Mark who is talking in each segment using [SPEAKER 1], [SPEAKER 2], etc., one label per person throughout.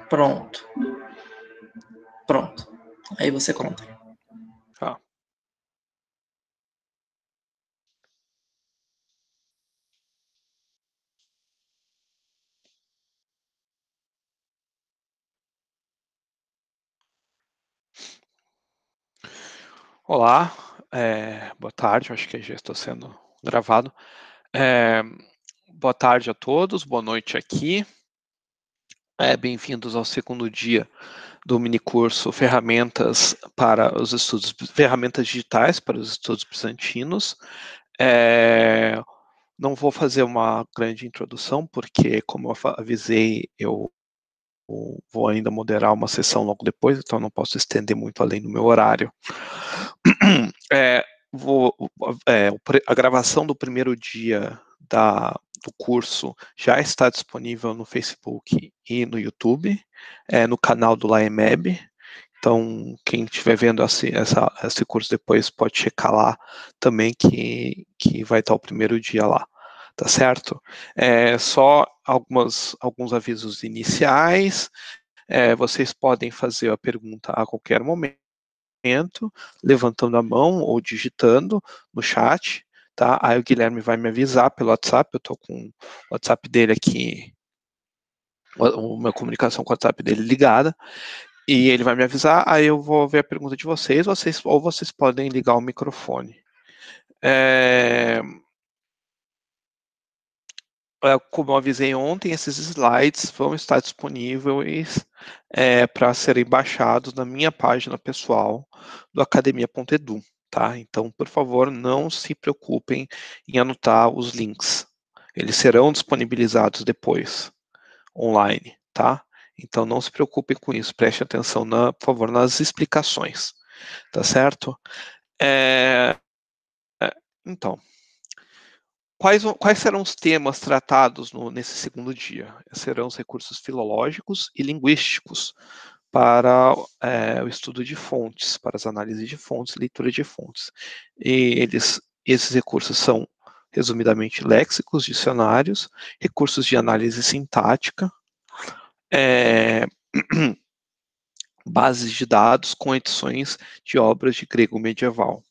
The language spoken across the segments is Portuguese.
[SPEAKER 1] Pronto. Pronto. Aí você conta.
[SPEAKER 2] Tá. Olá, boa tarde, acho que já estou sendo gravado. Boa tarde a todos, boa noite aqui. Bem-vindos ao segundo dia do minicurso Ferramentas para os Estudos, Ferramentas Digitais para os Estudos Bizantinos. Não vou fazer uma grande introdução, porque, como eu avisei, eu vou ainda moderar uma sessão logo depois, então não posso estender muito além do meu horário. A gravação do primeiro dia do curso já está disponível no Facebook e no YouTube, no canal do LAEMEB. Então, quem estiver vendo esse curso depois pode checar lá também, que vai estar o primeiro dia lá, tá certo? Só alguns avisos iniciais. Vocês podem fazer a pergunta a qualquer momento, levantando a mão ou digitando no chat, tá? Aí o Guilherme vai me avisar pelo WhatsApp, eu estou com o WhatsApp dele aqui, uma comunicação com o WhatsApp dele ligada, e ele vai me avisar, aí eu vou ver a pergunta de vocês, ou vocês podem ligar o microfone. Como eu avisei ontem, esses slides vão estar disponíveis para serem baixados na minha página pessoal do academia.edu, tá? Então, por favor, não se preocupem em anotar os links. Eles serão disponibilizados depois, online, tá? Então, não se preocupem com isso. Preste atenção, por favor, nas explicações, tá certo? Então, quais serão os temas tratados nesse segundo dia? Serão os recursos filológicos e linguísticos para o estudo de fontes, para as análises de fontes, leitura de fontes. E esses recursos são, resumidamente, léxicos, dicionários, recursos de análise sintática, bases de dados com edições de obras de grego medieval.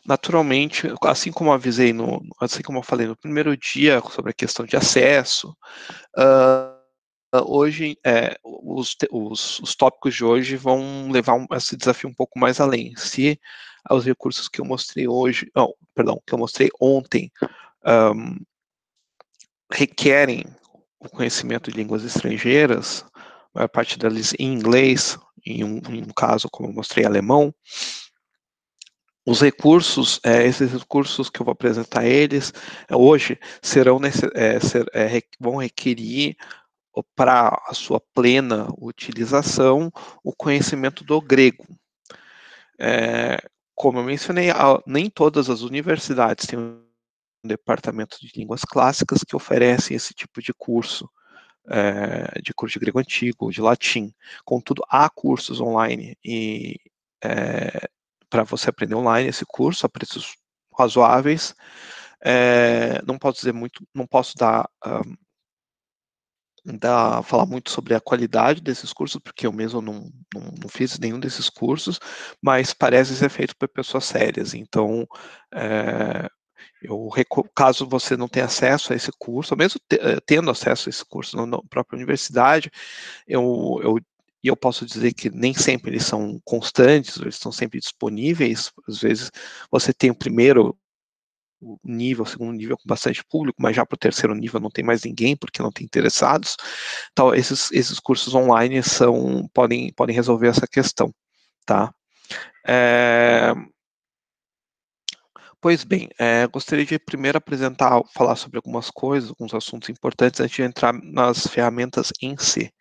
[SPEAKER 2] Naturalmente, assim como eu falei no primeiro dia sobre a questão de acesso, hoje os tópicos de hoje vão levar esse desafio um pouco mais além. Se os recursos que eu mostrei que eu mostrei ontem requerem o conhecimento de línguas estrangeiras, a maior parte delas em inglês, em um caso, como eu mostrei, alemão, os recursos, esses recursos que eu vou apresentar eles hoje vão requerir para a sua plena utilização o conhecimento do grego. Como eu mencionei, nem todas as universidades têm um departamento de línguas clássicas que oferecem esse tipo de curso de grego antigo, de latim. Contudo, há cursos online e para você aprender online esse curso a preços razoáveis. Não posso falar muito sobre a qualidade desses cursos, porque eu mesmo não fiz nenhum desses cursos, mas parece ser feito por pessoas sérias. Então, caso você não tenha acesso a esse curso, mesmo tendo acesso a esse curso na própria universidade, eu posso dizer que nem sempre eles são constantes, eles estão sempre disponíveis. Às vezes você tem o segundo nível com bastante público, mas já para o terceiro nível não tem mais ninguém, porque não tem interessados. Então, esses cursos online podem resolver essa questão, tá? Pois bem, gostaria de primeiro falar sobre algumas coisas, alguns assuntos importantes, antes de entrar nas ferramentas em si.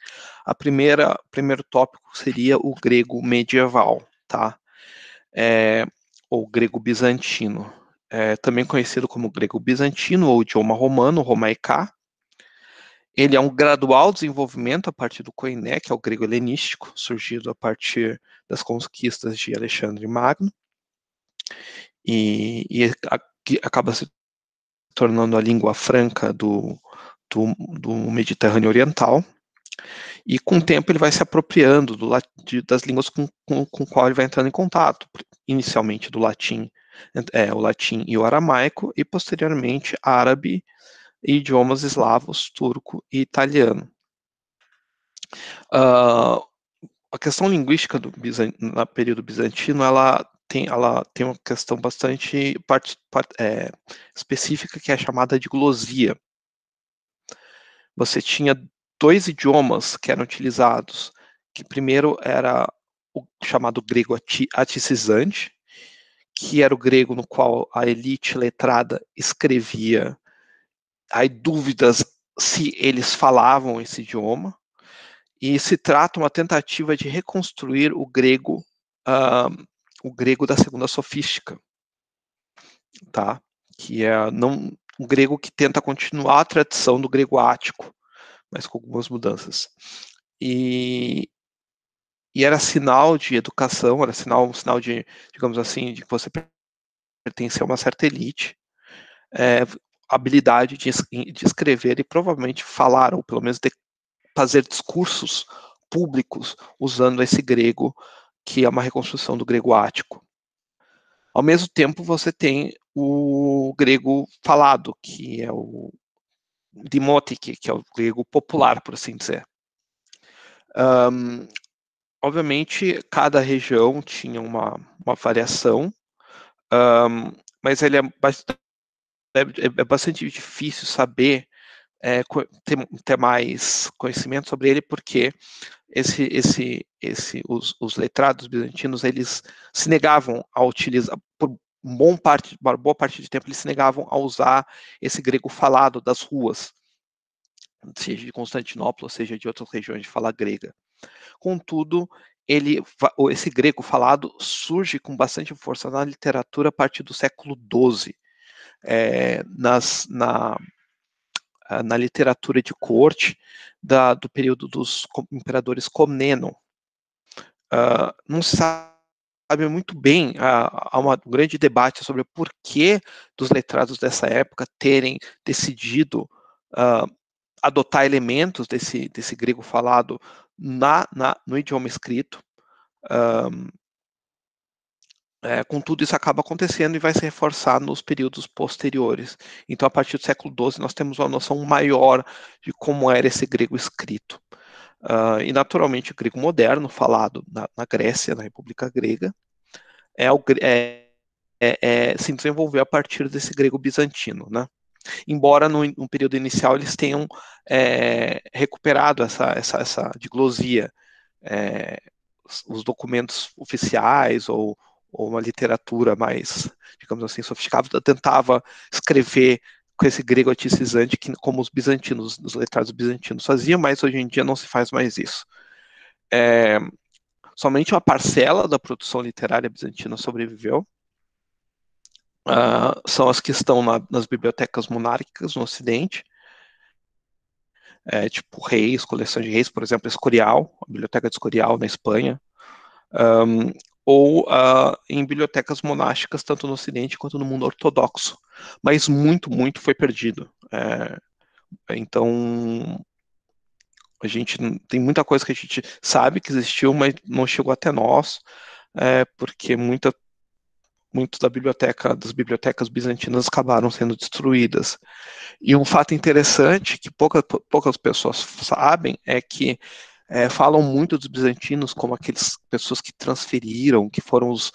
[SPEAKER 2] O primeiro tópico seria o grego medieval, tá? Ou grego bizantino, também conhecido como grego bizantino ou idioma romano, Romaicá. Ele é um gradual desenvolvimento a partir do koiné, que é o grego helenístico, surgido a partir das conquistas de Alexandre Magno, e acaba se tornando a língua franca do do Mediterrâneo Oriental, e com o tempo ele vai se apropriando das línguas com o qual ele vai entrando em contato, inicialmente do latim, o latim e o aramaico, e posteriormente árabe e idiomas eslavos, turco e italiano. A questão linguística no período bizantino, ela tem uma questão bastante específica, que é chamada de glosia. Você tinha 2 idiomas que eram utilizados, que primeiro era o chamado grego aticisante, que era o grego no qual a elite letrada escrevia. Há dúvidas se eles falavam esse idioma, e se trata uma tentativa de reconstruir o grego da segunda sofística, tá? Que é um grego que tenta continuar a tradição do grego ático, mas com algumas mudanças. E era sinal de educação, era sinal de, digamos assim, de que você pertencia a uma certa elite, habilidade de escrever e provavelmente falar, ou pelo menos fazer discursos públicos usando esse grego, que é uma reconstrução do grego ático. Ao mesmo tempo, você tem o grego falado, que é o dimótique, que é o grego popular, por assim dizer. Obviamente, cada região tinha uma variação, mas ele é bastante difícil saber, ter mais conhecimento sobre ele, porque os letrados bizantinos, eles se negavam a utilizar, por uma boa parte de tempo, eles se negavam a usar esse grego falado das ruas, seja de Constantinopla, ou seja de outras regiões de fala grega. Contudo, esse grego falado surge com bastante força na literatura a partir do século XII, na literatura de corte do período dos imperadores Comneno. Não se sabe muito bem, há um grande debate sobre o porquê dos letrados dessa época terem decidido adotar elementos desse grego falado no idioma escrito. Contudo, isso acaba acontecendo e vai se reforçar nos períodos posteriores. Então, a partir do século XII, nós temos uma noção maior de como era esse grego escrito. E, naturalmente, o grego moderno, falado na Grécia, na República Grega, se desenvolveu a partir desse grego bizantino, né? Embora no período inicial eles tenham recuperado essa diglosia, os documentos oficiais ou uma literatura mais, digamos assim, sofisticada, tentava escrever com esse grego aticisante, como os bizantinos, os letrados bizantinos faziam, mas hoje em dia não se faz mais isso. Somente uma parcela da produção literária bizantina sobreviveu. São as que estão nas bibliotecas monárquicas no Ocidente, tipo Reis, coleções de Reis, por exemplo, Escorial, a Biblioteca de Escorial na Espanha, ou em bibliotecas monásticas, tanto no Ocidente quanto no mundo ortodoxo. Mas muito, muito foi perdido. Então, a gente tem muita coisa que a gente sabe que existiu, mas não chegou até nós, porque muitas das bibliotecas bizantinas acabaram sendo destruídas. E um fato interessante que poucas pessoas sabem é que falam muito dos bizantinos como aquelas pessoas que transferiram, que foram os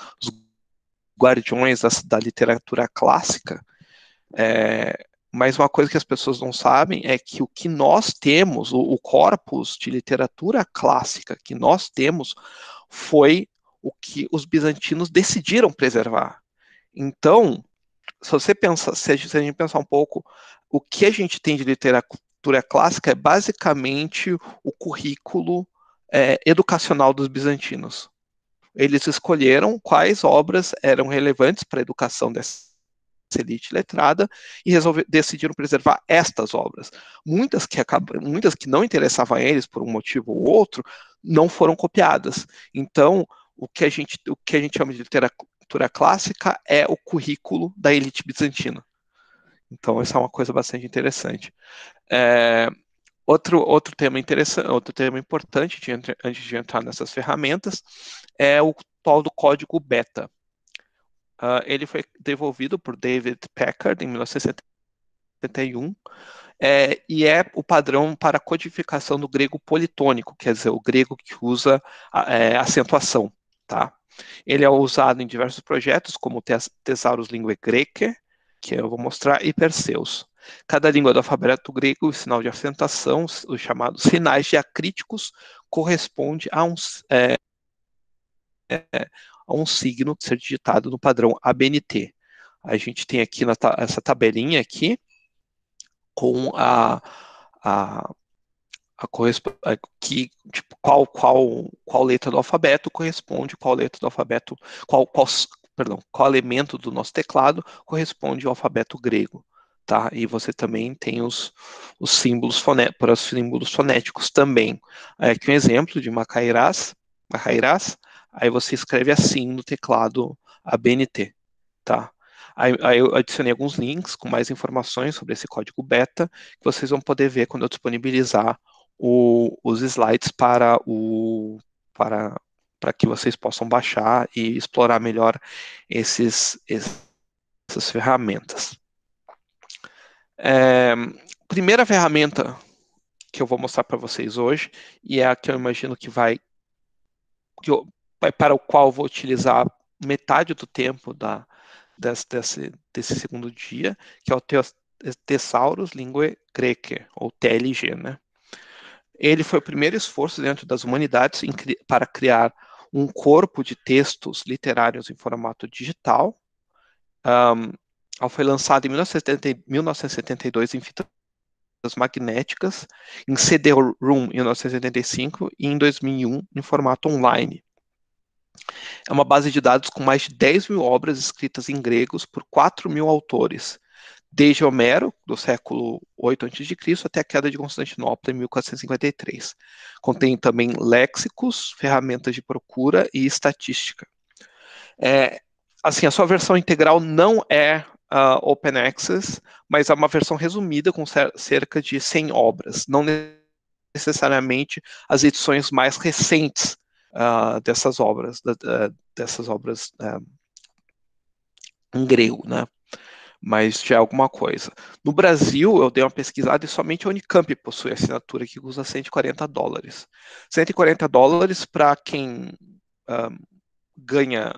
[SPEAKER 2] guardiões da literatura clássica, mas uma coisa que as pessoas não sabem é que o que nós temos, o corpus de literatura clássica que nós temos, foi o que os bizantinos decidiram preservar. Então, se a gente pensar um pouco, o que a gente tem de literatura clássica é basicamente o currículo educacional dos bizantinos. Eles escolheram quais obras eram relevantes para a educação dessa elite letrada e decidiram preservar estas obras. Muitas que não interessavam a eles por um motivo ou outro não foram copiadas. Então, o que a gente chama de literatura clássica é o currículo da elite bizantina. Então, essa é uma coisa bastante interessante. É, outro tema interessante, outro tema importante antes de entrar nessas ferramentas é o tal do código beta. Ele foi desenvolvido por David Packard em 1971 e é o padrão para a codificação do grego politônico, quer dizer, o grego que usa acentuação, tá? Ele é usado em diversos projetos, como o Thesaurus Linguae Graecae, que eu vou mostrar, e Perseus. Cada língua do alfabeto grego, o sinal de acentuação, os chamados sinais diacríticos, corresponde a um signo ser digitado no padrão ABNT. A gente tem aqui essa tabelinha aqui com a que tipo, qual letra do alfabeto corresponde, qual letra do alfabeto, qual elemento do nosso teclado corresponde ao alfabeto grego, tá? E você também tem os símbolos para os símbolos fonéticos também. Aqui um exemplo de Macairás, aí você escreve assim no teclado ABNT, tá? Aí eu adicionei alguns links com mais informações sobre esse código beta que vocês vão poder ver quando eu disponibilizar os slides para, para que vocês possam baixar e explorar melhor essas ferramentas. Primeira ferramenta que eu vou mostrar para vocês hoje, e é a que eu imagino que para o qual eu vou utilizar metade do tempo desse segundo dia, que é o Thesaurus Linguae Graecae, ou TLG, né? Ele foi o primeiro esforço dentro das humanidades para criar um corpo de textos literários em formato digital. Foi lançado em 1972 em fitas magnéticas, em CD-ROM em 1975 e em 2001 em formato online. É uma base de dados com mais de 10 mil obras escritas em gregos por 4 mil autores, desde Homero, do século 8 a.C., até a queda de Constantinopla, em 1453. Contém também léxicos, ferramentas de procura e estatística. Assim, a sua versão integral não é Open Access, mas é uma versão resumida com cerca de 100 obras, não necessariamente as edições mais recentes dessas obras, em grego, né? Mas já é alguma coisa. No Brasil, eu dei uma pesquisada e somente a Unicamp possui assinatura que custa $140. $140 para quem ganha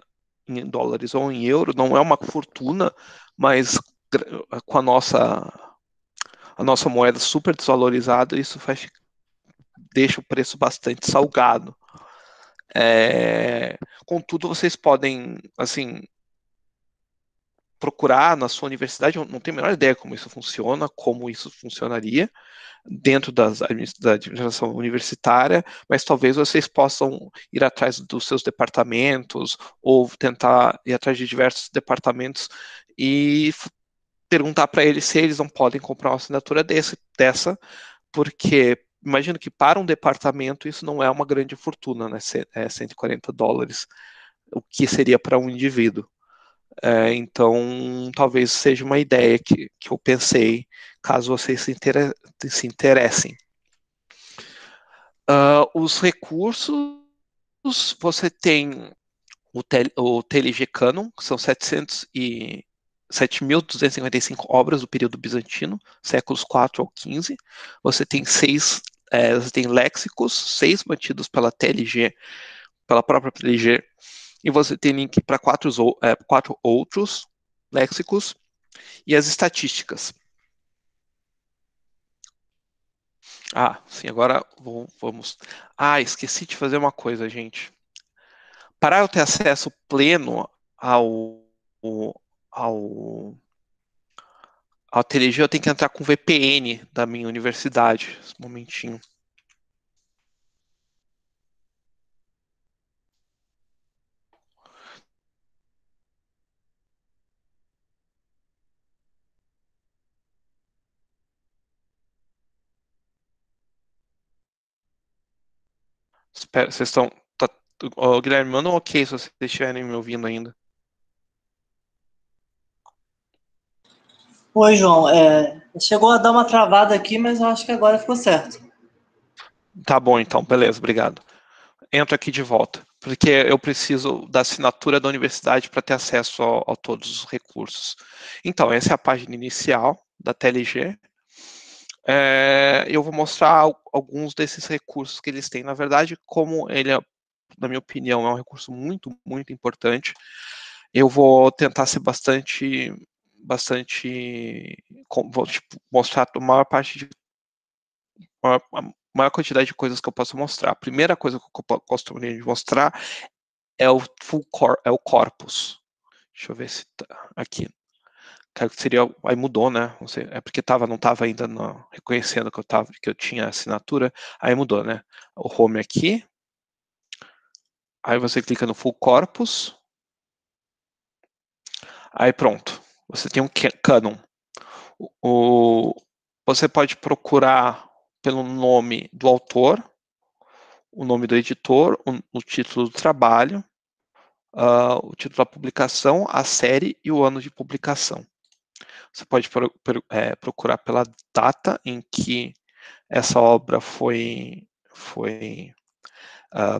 [SPEAKER 2] em dólares ou em euro não é uma fortuna, mas com a nossa moeda super desvalorizada, isso deixa o preço bastante salgado. Contudo, vocês podem, assim, procurar na sua universidade, eu não tenho a menor ideia como isso funciona, como isso funcionaria dentro da administração universitária, mas talvez vocês possam ir atrás dos seus departamentos ou tentar ir atrás de diversos departamentos e perguntar para eles se eles não podem comprar uma assinatura dessa, porque imagino que para um departamento isso não é uma grande fortuna, né? $140, o que seria para um indivíduo. Então, talvez seja uma ideia que eu pensei, caso vocês se interessem. Os recursos, você tem o TLG Canon, que são 7.255 obras do período bizantino, séculos 4 ao 15. Você tem você tem léxicos, 6 mantidos pela TLG, pela própria TLG, e você tem link para 4 outros léxicos e as estatísticas. Sim, agora vamos. Esqueci de fazer uma coisa, gente. Para eu ter acesso pleno ao, ao TLG, eu tenho que entrar com o VPN da minha universidade. Um momentinho. Espera, vocês estão. Guilherme, manda um ok se vocês estiverem me ouvindo ainda.
[SPEAKER 3] Oi, João. Chegou a dar uma travada aqui, mas eu acho que agora ficou certo.
[SPEAKER 2] Tá bom, então, beleza, obrigado. Entro aqui de volta, porque eu preciso da assinatura da universidade para ter acesso a todos os recursos. Então, essa é a página inicial da TLG. Eu vou mostrar alguns desses recursos que eles têm. Na verdade, como ele, na minha opinião, é um recurso muito, muito importante, eu vou tentar ser vou mostrar a maior parte de a maior quantidade de coisas que eu posso mostrar. A primeira coisa que eu gostaria de mostrar é o é o corpus. Deixa eu ver se tá aqui. Que seria, aí mudou, né? Não sei, é porque não estava ainda reconhecendo que eu tinha assinatura, aí mudou, né? O home aqui, aí você clica no full corpus, aí pronto, você tem um canon. Você pode procurar pelo nome do autor, o nome do editor, o título do trabalho, o título da publicação, a série e o ano de publicação. Você pode procurar pela data em que essa obra foi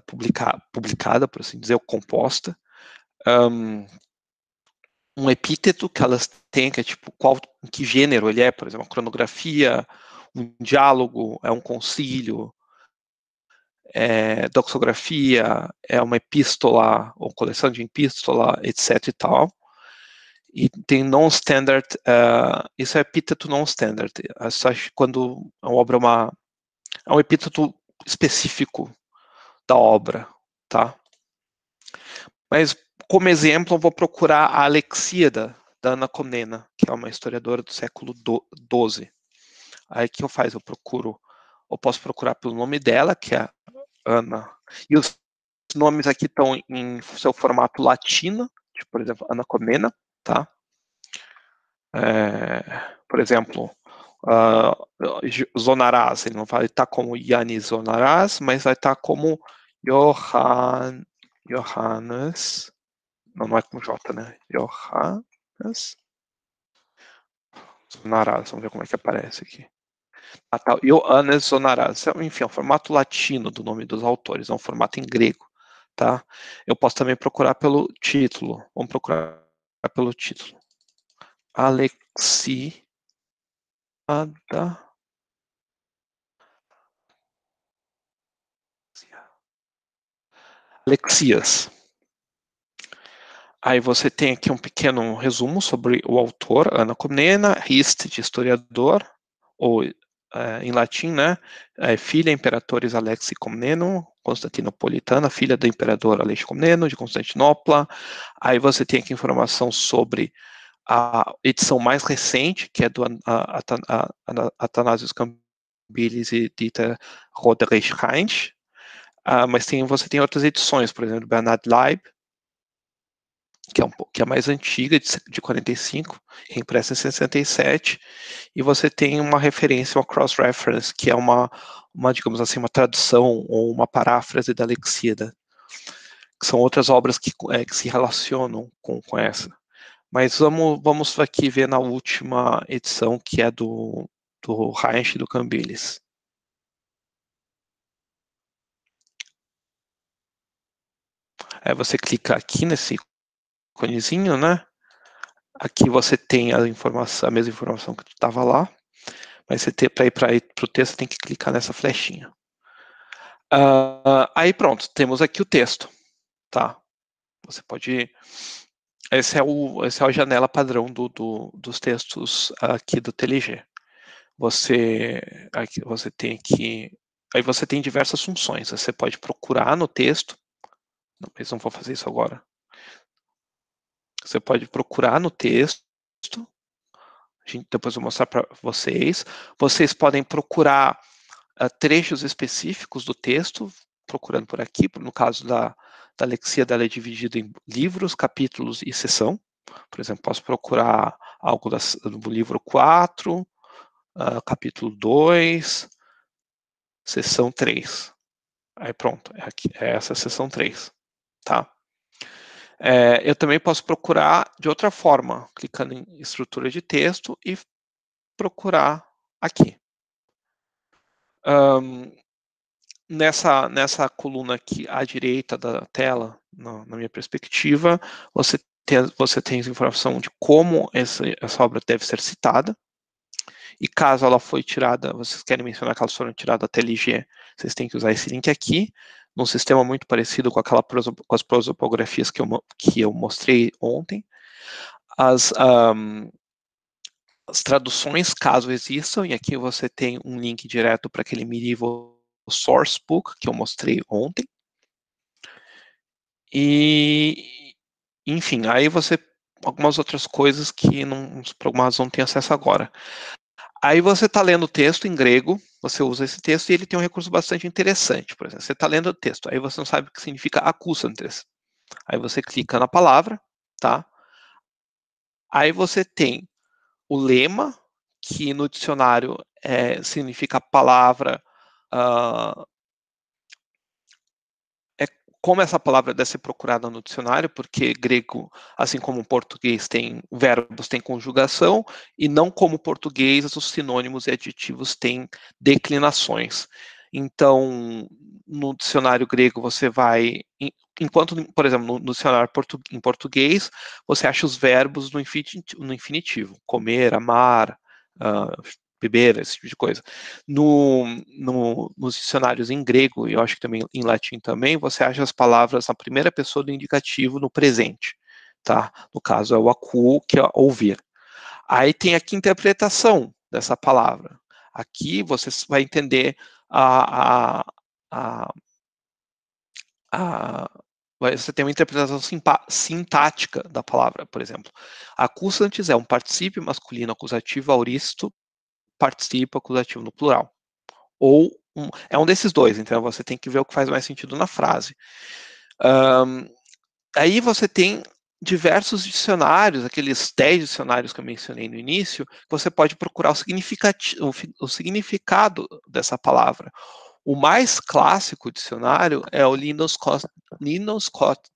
[SPEAKER 2] publicada, por assim dizer, ou composta. Um epíteto que elas têm, que é tipo em que gênero ele é, por exemplo, uma cronografia, um diálogo, é um concílio, doxografia, é uma epístola, ou coleção de epístola, etc e tal. E tem non-standard, isso é epíteto non-standard, quando a obra é um epíteto específico da obra, tá? Mas, como exemplo, eu vou procurar a Alexíada, da Ana Comnena, que é uma historiadora do século XII. Aí o que eu faço? Eu posso procurar pelo nome dela, que é Ana, e os nomes aqui estão em seu formato latino, tipo, por exemplo, Ana Comnena, tá? Por exemplo, Zonaras, ele não vai estar como Yanis Zonaras, mas vai estar como Johannes, não é com J, né? Johannes Zonaras, vamos ver como é que aparece aqui. Tá, Johannes Zonaras, enfim, é um formato latino do nome dos autores, é um formato em grego, tá? Eu posso também procurar pelo título, vamos procurar pelo título. Alexíada Alexias. Aí você tem aqui um pequeno resumo sobre o autor, Ana Comnena, Hist de historiador, ou em latim, né? Filha Imperatores Alexi Comneno, Constantinopolitana, filha do imperador Alexi Comneno, de Constantinopla. Aí você tem aqui informação sobre a edição mais recente, que é do Athanasius Cambyses e Dieter Roderich Heinz. Mas você tem outras edições, por exemplo, Bernhard Leib, que é a mais antiga, de 45, reimpressa em 67, e você tem uma referência, uma cross-reference, que é digamos assim, uma tradução ou uma paráfrase da Alexíada, que são outras obras que se relacionam com essa. Mas vamos aqui ver na última edição, que é do Heinz e do Cambyses. Aí você clica aqui nesse iconezinho, né? Aqui você tem a mesma informação que estava lá, mas para ir para o texto, você tem que clicar nessa flechinha. Aí pronto, temos aqui o texto, tá? Você pode... Essa é a janela padrão dos textos aqui do TLG. Aqui você tem aqui... Aí você tem diversas funções. Você pode procurar no texto. Não, mas não vou fazer isso agora. Você pode procurar no texto. Depois eu vou mostrar para vocês. Vocês podem procurar trechos específicos do texto, procurando por aqui. No caso da Alexíada, ela é dividida em livros, capítulos e seção. Por exemplo, posso procurar algo do livro 4, capítulo 2, seção 3. Aí pronto, é essa a seção 3, tá? Eu também posso procurar de outra forma, clicando em estrutura de texto e procurar aqui. Nessa coluna aqui à direita da tela, na minha perspectiva, você tem informação de como essa obra deve ser citada. E caso ela foi tirada, vocês querem mencionar que elas foram tiradas da TLG, vocês têm que usar esse link aqui, num sistema muito parecido com as prosopografias que eu mostrei ontem. As traduções, caso existam, e aqui você tem um link direto para aquele Medieval Sourcebook que eu mostrei ontem. E, enfim, aí algumas outras coisas que por alguma razão não tem acesso agora. Aí você está lendo o texto em grego, você usa esse texto e ele tem um recurso bastante interessante. Por exemplo, você está lendo o texto, aí você não sabe o que significa acúsantes. Aí você clica na palavra, tá? Aí você tem o lema, que no dicionário significa a palavra... como essa palavra deve ser procurada no dicionário, porque grego, assim como português, tem verbos, tem conjugação, e não como português, os sinônimos e adjetivos têm declinações. Então, no dicionário grego, você vai... Enquanto, por exemplo, no dicionário em português, você acha os verbos no infinitivo. Comer, amar, beber, esse tipo de coisa. Nos dicionários em grego, e eu acho que também em latim também, você acha as palavras na primeira pessoa do indicativo no presente, tá? No caso é o acú, que é ouvir. Aí tem aqui a interpretação dessa palavra. Aqui você vai entender você tem uma interpretação sintática da palavra, por exemplo. Acúsantes é um particípio masculino acusativo auristo, participa acusativo no plural. Ou é um desses dois, então você tem que ver o que faz mais sentido na frase. Aí você tem diversos dicionários, aqueles 10 dicionários que eu mencionei no início, você pode procurar o significado dessa palavra. O mais clássico dicionário é o Lino Scott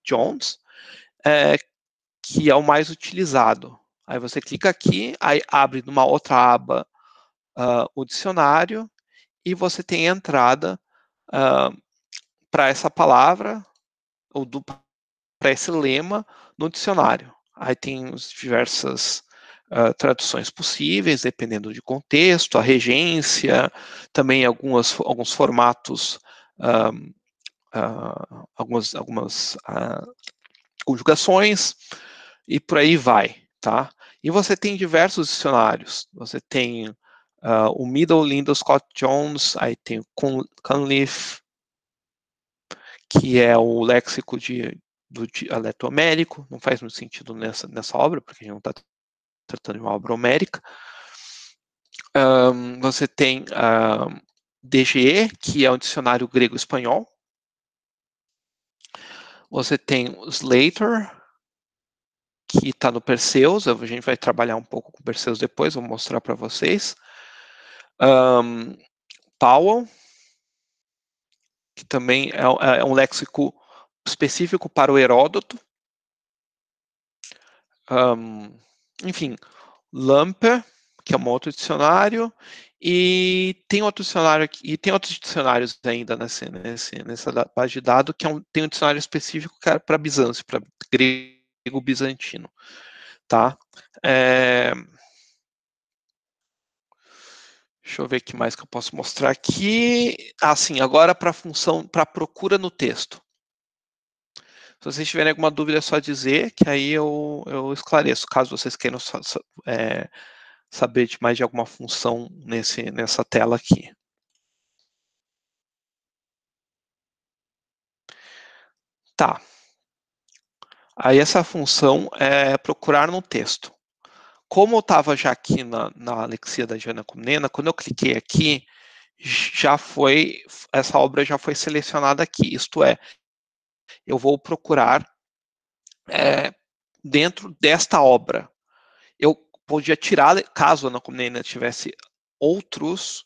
[SPEAKER 2] Jones, que é o mais utilizado. Aí você clica aqui, aí abre numa outra aba o dicionário, e você tem a entrada para essa palavra, ou para esse lema no dicionário. Aí tem as diversas traduções possíveis, dependendo de contexto, a regência, também alguns formatos, algumas conjugações, e por aí vai, tá? E você tem diversos dicionários. Você tem o Middle Lindo Scott Jones, aí tem o Cunliffe, que é o léxico do dialeto homérico. Não faz muito sentido nessa obra, porque a gente não está tratando de uma obra homérica. Você tem DGE, que é um dicionário grego-espanhol. Você tem o Slater, que está no Perseus. A gente vai trabalhar um pouco com Perseus depois, vou mostrar para vocês. Powell, que também é um léxico específico para o Heródoto. Enfim, Lamper, que é um outro dicionário, e tem outro dicionário aqui, e tem outros dicionários ainda nessa base de dados, que tem um dicionário específico para Bizâncio, para grego bizantino, tá? Deixa eu ver o que mais que eu posso mostrar aqui. Sim, agora para a função, para procura no texto. Se vocês tiverem alguma dúvida, é só dizer, que aí eu esclareço, caso vocês queiram saber mais de alguma função nessa tela aqui. Tá. Aí essa função é procurar no texto. Como eu estava já aqui na Alexia da Diana Comnena, quando eu cliquei aqui, essa obra já foi selecionada aqui. Isto é, eu vou procurar dentro desta obra. Eu podia tirar, caso a Ana Comnena tivesse outras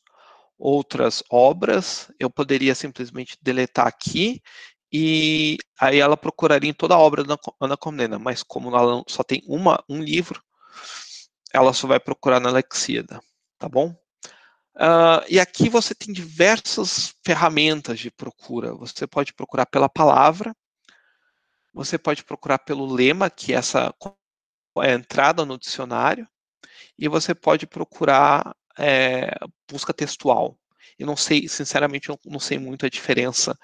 [SPEAKER 2] obras, eu poderia simplesmente deletar aqui e aí ela procuraria em toda a obra da Ana Karenina, mas como ela só tem um livro, ela só vai procurar na Lexíada, tá bom? E aqui você tem diversas ferramentas de procura. Você pode procurar pela palavra, você pode procurar pelo lema, que é a entrada no dicionário, e você pode procurar busca textual. Eu não sei, sinceramente, eu não sei muito a diferença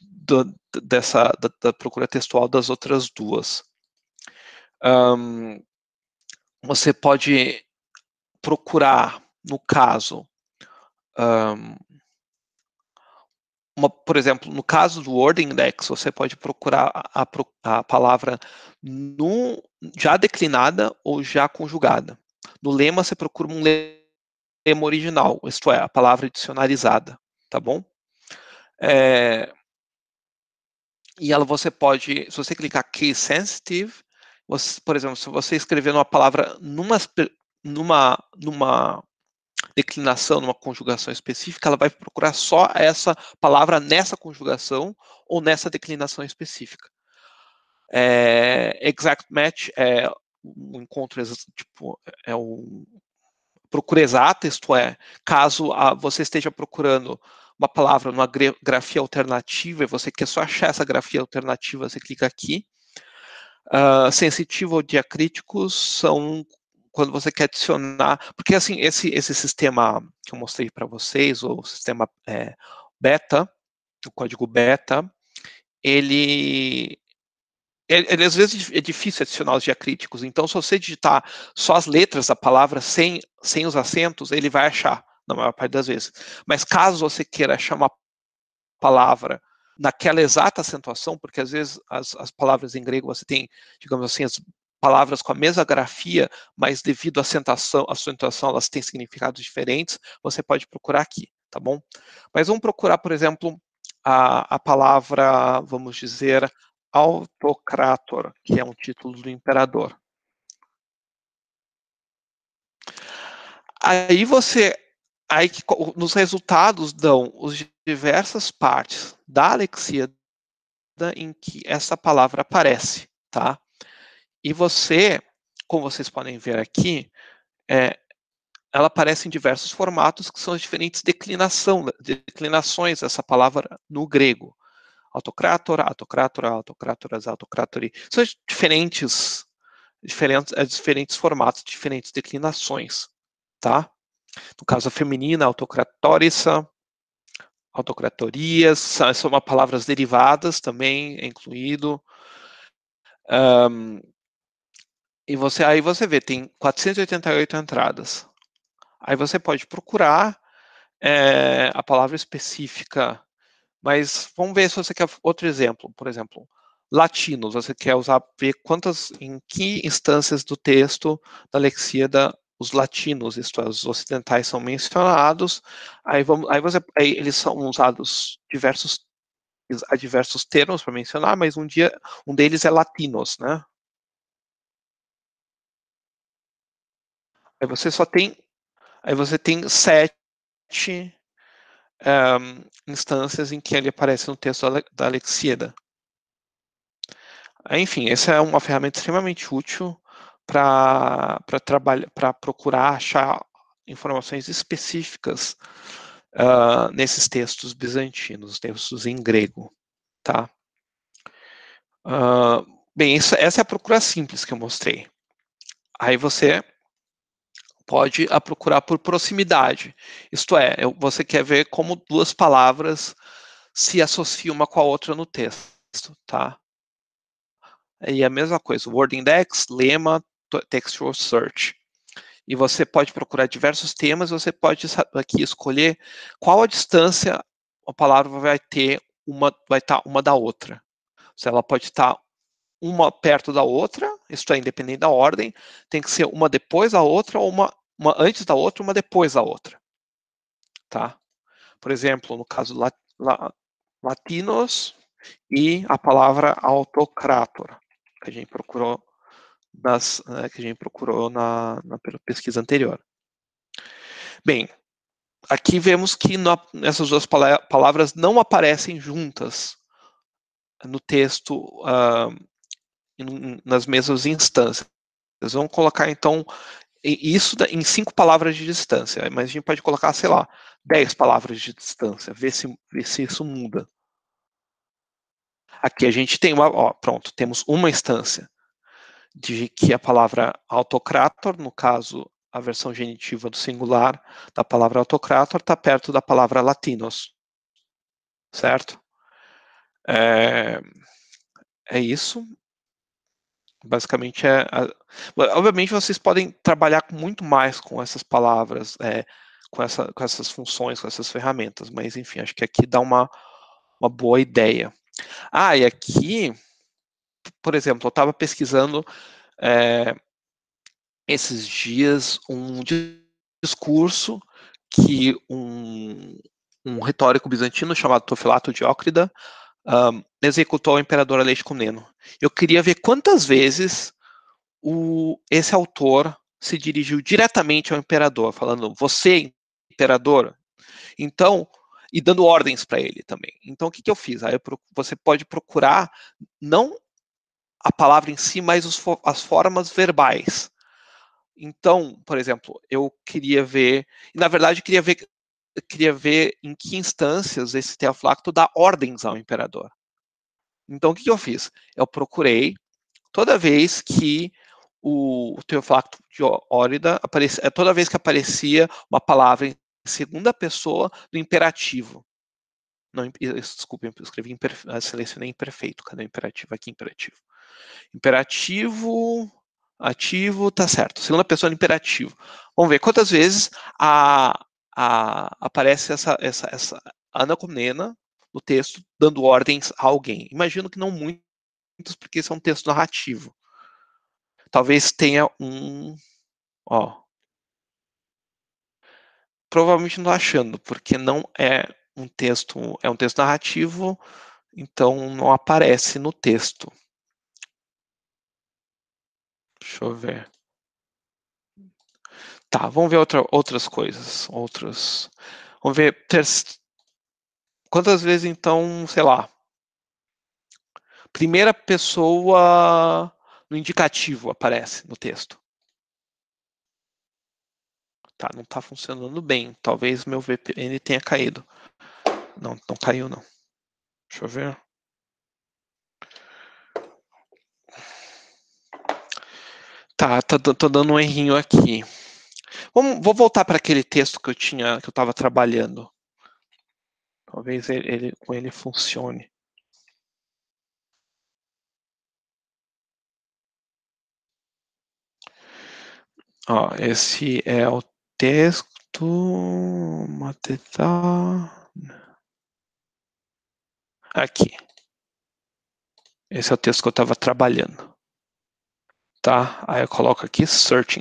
[SPEAKER 2] da procura textual das outras duas. Você pode procurar, no caso, por exemplo, no caso do Word Index, você pode procurar a palavra já declinada ou já conjugada. No lema, você procura um lema original, isto é, a palavra dicionarizada, tá bom? E você pode, se você clicar Case Sensitive, por exemplo, se você escrever uma palavra numa declinação, numa conjugação específica, ela vai procurar só essa palavra nessa conjugação ou nessa declinação específica. Exact match é um encontro, tipo, é o procura exata, isto é, caso você esteja procurando uma palavra numa grafia alternativa e você quer só achar essa grafia alternativa, você clica aqui. Sensitivo ou diacríticos são quando você quer adicionar, porque assim, esse sistema que eu mostrei para vocês, o sistema beta, o código beta, ele às vezes é difícil adicionar os diacríticos, então se você digitar só as letras da palavra sem os acentos, ele vai achar, na maior parte das vezes. Mas caso você queira achar uma palavra naquela exata acentuação, porque às vezes as palavras em grego você tem, digamos assim, as palavras com a mesma grafia, mas devido à acentuação elas têm significados diferentes, você pode procurar aqui, tá bom? Mas vamos procurar, por exemplo, a palavra, vamos dizer, autocrator, que é um título do imperador. Aí nos resultados dão as diversas partes da Alexíada em que essa palavra aparece, tá? E como vocês podem ver aqui, ela aparece em diversos formatos que são as diferentes declinações dessa palavra no grego. Autocrátor, autocrátora, autocrátoras, autocrátori. São diferentes formatos, diferentes declinações, tá? No caso, a feminina, autocratorissa, autocratorias, são palavras derivadas também, é incluído. E aí você vê, tem 488 entradas. Aí você pode procurar a palavra específica, mas vamos ver se você quer outro exemplo. Por exemplo, latinos, você quer ver em que instâncias do texto da Lexíada os latinos, isto é, os ocidentais, são mencionados. Aí eles são usados há diversos termos para mencionar, mas um deles é latinos, né? Aí você tem 7 instâncias em que ele aparece no texto da Alexíada. Enfim, essa é uma ferramenta extremamente útil para procurar achar informações específicas nesses textos bizantinos, textos em grego, tá? Bem, essa é a procura simples que eu mostrei. Aí você pode procurar por proximidade. Isto é, você quer ver como duas palavras se associam uma com a outra no texto, tá? E a mesma coisa, Word Index, lema, Textual Search. E você pode procurar diversos temas, você pode aqui escolher qual a distância a palavra vai estar uma da outra. Se ela pode estar uma perto da outra, isso é independente da ordem, tem que ser uma depois da outra ou uma antes da outra, uma depois da outra, tá? Por exemplo, no caso latinos e a palavra autocrator, que a gente procurou na pesquisa anterior. Bem, aqui vemos que essas duas palavras não aparecem juntas no texto, nas mesmas instâncias. Vamos colocar, então, isso em 5 palavras de distância, mas a gente pode colocar, sei lá, 10 palavras de distância, ver se isso muda. Aqui a gente tem pronto, temos uma instância de que a palavra autocrator, no caso, a versão genitiva do singular da palavra autocrator, está perto da palavra latinos, certo? É isso. Basicamente, obviamente vocês podem trabalhar muito mais com essas palavras, com essas funções, com essas ferramentas, mas enfim, acho que aqui dá uma boa ideia. E aqui, por exemplo, eu estava pesquisando esses dias um discurso que um retórico bizantino chamado Tofilato Diócrida executou ao imperador Aleixo Comneno. Eu queria ver quantas vezes esse autor se dirigiu diretamente ao imperador, falando, você, imperador, então, e dando ordens para ele também. Então, o que eu fiz? Aí você pode procurar, não a palavra em si, mas as formas verbais. Então, por exemplo, eu queria ver, na verdade, queria ver em que instâncias esse Teoflacto dá ordens ao imperador. Então, o que eu fiz? Eu procurei, toda vez que o Teoflacto Diócrida aparecia, toda vez que aparecia uma palavra em segunda pessoa do imperativo. Não, desculpa, eu escrevi selecionei imperfeito. Cadê o imperativo? Aqui, imperativo. Imperativo, ativo, tá certo. Segunda pessoa do imperativo. Vamos ver quantas vezes aparece essa Ana Comnena no texto dando ordens a alguém. Imagino que não muitos, porque isso é um texto narrativo. Talvez tenha provavelmente não estou achando, porque não é um texto narrativo, então não aparece no texto. Deixa eu ver. Tá, vamos ver outras coisas. Vamos ver quantas vezes, então, sei lá, primeira pessoa no indicativo aparece no texto. Tá, não está funcionando bem. Talvez meu VPN tenha caído. Não caiu, não. Deixa eu ver. Tá, tô dando um errinho aqui. Vou voltar para aquele texto que eu estava trabalhando. Talvez com ele funcione. Esse é o texto. Aqui. Esse é o texto que eu estava trabalhando. Tá? Aí eu coloco aqui Search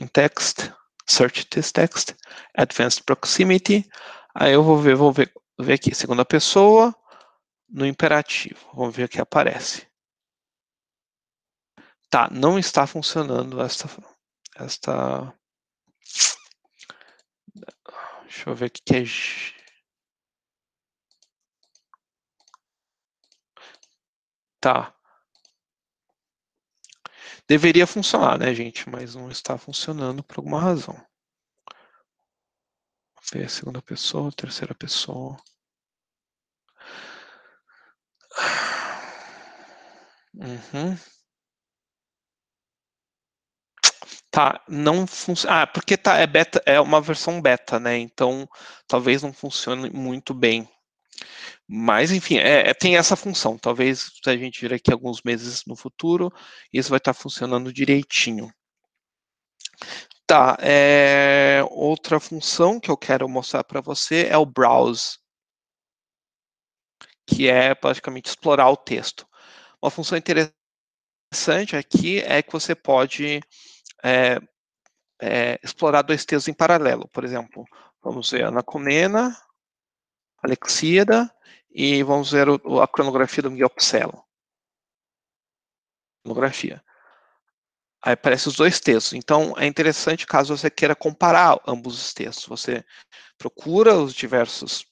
[SPEAKER 2] this text, Advanced Proximity. Aí eu vou ver aqui, segunda pessoa, no imperativo. Vamos ver o que aparece. Tá, não está funcionando esta. Deixa eu ver o que é. Tá. Deveria funcionar, né, gente? Mas não está funcionando por alguma razão. Vamos ver, segunda pessoa, terceira pessoa. Tá, não funciona. Porque é uma versão beta, né? Então talvez não funcione muito bem. Mas, enfim, tem essa função. Talvez se a gente vir aqui alguns meses no futuro, isso vai estar funcionando direitinho. Tá, outra função que eu quero mostrar para você é o browse, que é praticamente explorar o texto. Uma função interessante aqui é que você pode explorar dois textos em paralelo. Por exemplo, vamos ver Ana Comnena, Alexíada, e vamos ver a cronografia do Miguel Picelo. Cronografia. Aí aparecem os dois textos. Então, é interessante caso você queira comparar ambos os textos. Você procura os diversos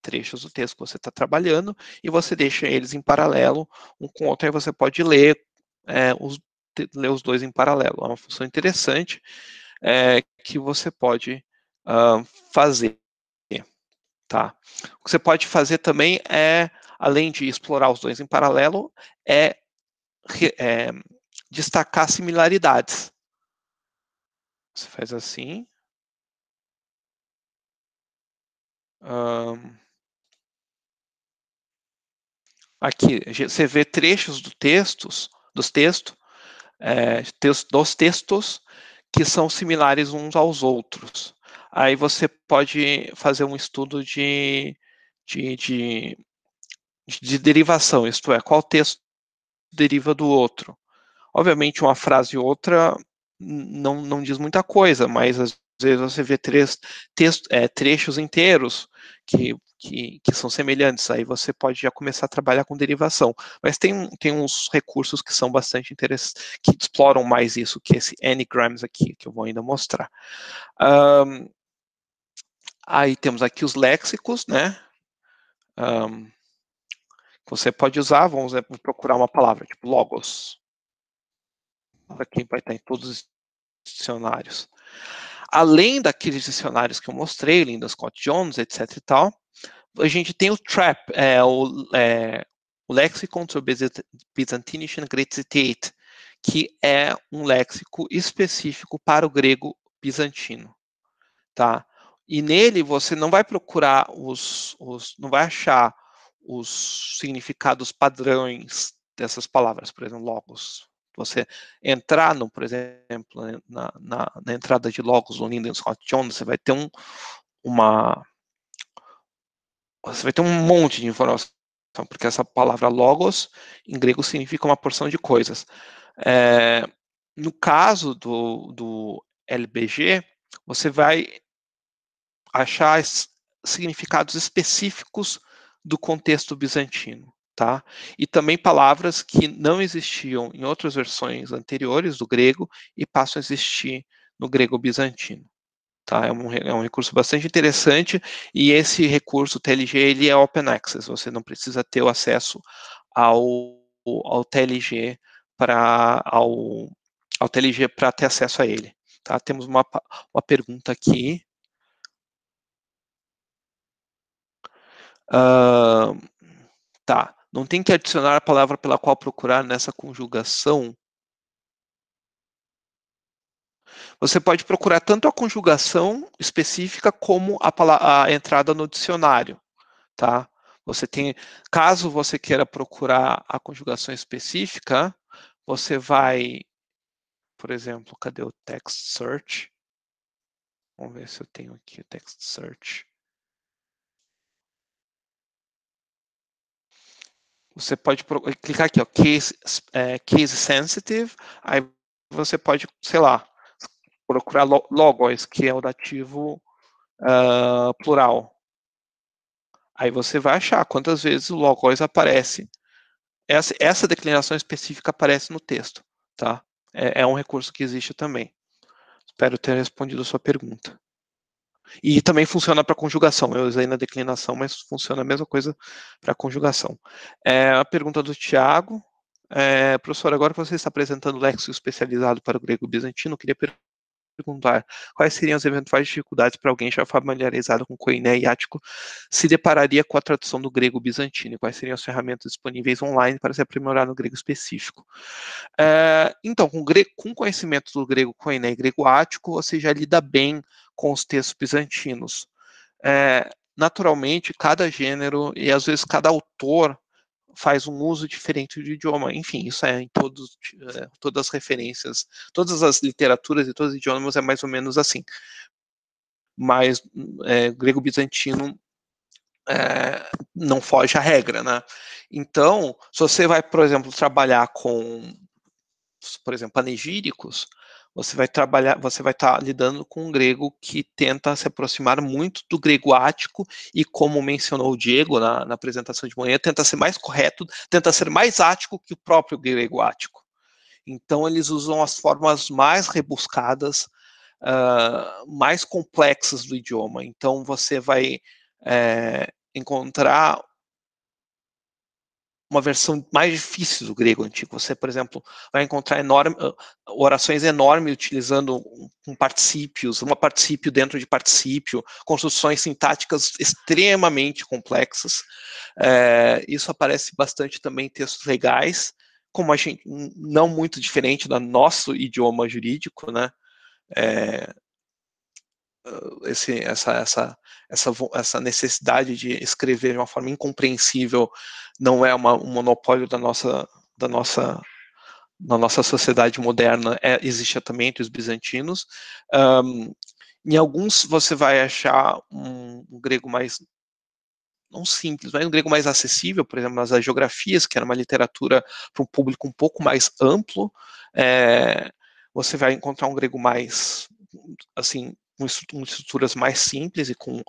[SPEAKER 2] trechos do texto que você está trabalhando e você deixa eles em paralelo um com o outro. Aí você pode ler os dois em paralelo. É uma função interessante que você pode fazer. Tá? O que você pode fazer também além de explorar os dois em paralelo, destacar similaridades. Você faz assim. Aqui, você vê trechos dos textos que são similares uns aos outros. Aí você pode fazer um estudo de derivação, isto é, qual texto deriva do outro. Obviamente, uma frase e outra não diz muita coisa, mas às vezes você vê trechos inteiros que são semelhantes, aí você pode já começar a trabalhar com derivação. Mas tem uns recursos que são bastante interessantes, que exploram mais isso, que esse N-grams aqui, que eu vou ainda mostrar. Aí temos aqui os léxicos, né? Você pode usar, vamos procurar uma palavra, tipo logos. Aqui vai estar em todos os dicionários. Além daqueles dicionários que eu mostrei, Linda Scott Jones, etc e tal, a gente tem o TRAP, o Lexicon zur Byzantinischen Gräzität, que é um léxico específico para o grego bizantino, tá? E nele você não vai procurar não vai achar os significados padrões dessas palavras, por exemplo, logos. Você entrar, por exemplo, na entrada de logos no Linden Scott Jones, você vai ter um monte de informação, porque essa palavra logos, em grego, significa uma porção de coisas. No caso do LBG, você vai achar significados específicos do contexto bizantino, tá? E também palavras que não existiam em outras versões anteriores do grego e passam a existir no grego bizantino. Tá? É um recurso bastante interessante e esse recurso TLG ele é open access, você não precisa ter o acesso ao TLG para ter acesso a ele. Tá? Temos uma pergunta aqui. Tá. Não tem que adicionar a palavra pela qual procurar nessa conjugação. Você pode procurar tanto a conjugação específica como a entrada no dicionário, tá? Caso você queira procurar a conjugação específica, você vai, por exemplo, cadê o text search? Vamos ver se eu tenho aqui o text search. Você pode clicar aqui, ó, case sensitive, aí você pode, sei lá, procurar logos, que é o dativo plural. Aí você vai achar quantas vezes o logos aparece. Essa declinação específica aparece no texto, tá? É um recurso que existe também. Espero ter respondido a sua pergunta. E também funciona para conjugação. Eu usei na declinação, mas funciona a mesma coisa para conjugação. A pergunta do Tiago. Professor, agora que você está apresentando o léxico especializado para o grego bizantino, eu queria perguntar quais seriam as eventuais dificuldades para alguém já familiarizado com Koiné e Ático se depararia com a tradução do grego bizantino, quais seriam as ferramentas disponíveis online para se aprimorar no grego específico. Então, com conhecimento do grego Koiné e grego Ático, você já lida bem com os textos bizantinos. Naturalmente, cada gênero e às vezes cada autor faz um uso diferente do idioma. Enfim, isso é em todas as referências, todas as literaturas e todos os idiomas é mais ou menos assim. Mas grego bizantino não foge à regra, né? Então, se você vai, por exemplo, trabalhar com, por exemplo, panegíricos, você vai estar lidando com um grego que tenta se aproximar muito do grego ático e, como mencionou o Diego na apresentação de manhã, tenta ser mais correto, tenta ser mais ático que o próprio grego ático. Então, eles usam as formas mais rebuscadas, mais complexas do idioma. Então, você vai encontrar uma versão mais difícil do grego antigo. Você, por exemplo, vai encontrar orações enormes utilizando particípios, um particípio dentro de particípio, construções sintáticas extremamente complexas. Isso aparece bastante também em textos legais, como a gente, não muito diferente do nosso idioma jurídico, né? Essa necessidade de escrever de uma forma incompreensível não é um monopólio da nossa sociedade moderna, existe também entre os bizantinos. Em alguns você vai achar um grego mais, não simples, mas um grego mais acessível, por exemplo, nas agiografias, que era uma literatura para um público um pouco mais amplo. Você vai encontrar um grego mais, assim, com estruturas mais simples e com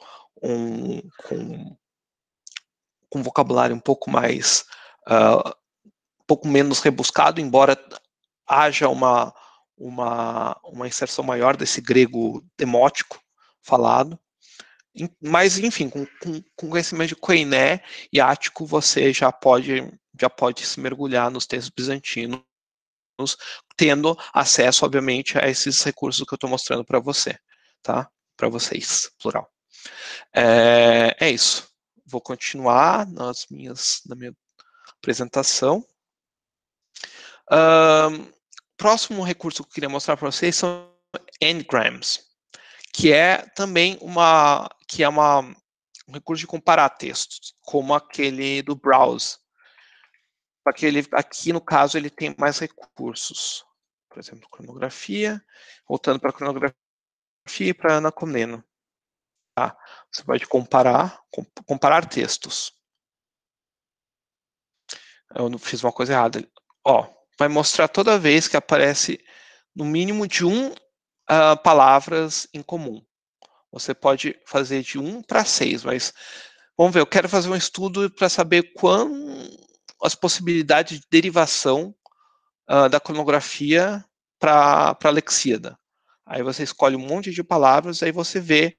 [SPEAKER 2] vocabulário um pouco mais, um pouco menos rebuscado, embora haja uma inserção maior desse grego demótico falado. Mas, enfim, com conhecimento de koiné e ático, você já pode se mergulhar nos textos bizantinos, tendo acesso, obviamente, a esses recursos que eu estou mostrando para você, tá? Para vocês, plural. É isso. Vou continuar na minha apresentação. Próximo recurso que eu queria mostrar para vocês são n-grams, que é também um recurso de comparar textos, como aquele do browse. Aqui, no caso, ele tem mais recursos. Por exemplo, cronografia, voltando para a cronografia e para a Ana Comneno. Tá? Você pode comparar textos. Eu não fiz uma coisa errada. Vai mostrar toda vez que aparece no mínimo de palavras em comum. Você pode fazer de 1 para 6, mas vamos ver, eu quero fazer um estudo para saber as possibilidades de derivação da cronografia para a lexíada. Aí você escolhe um monte de palavras, aí você vê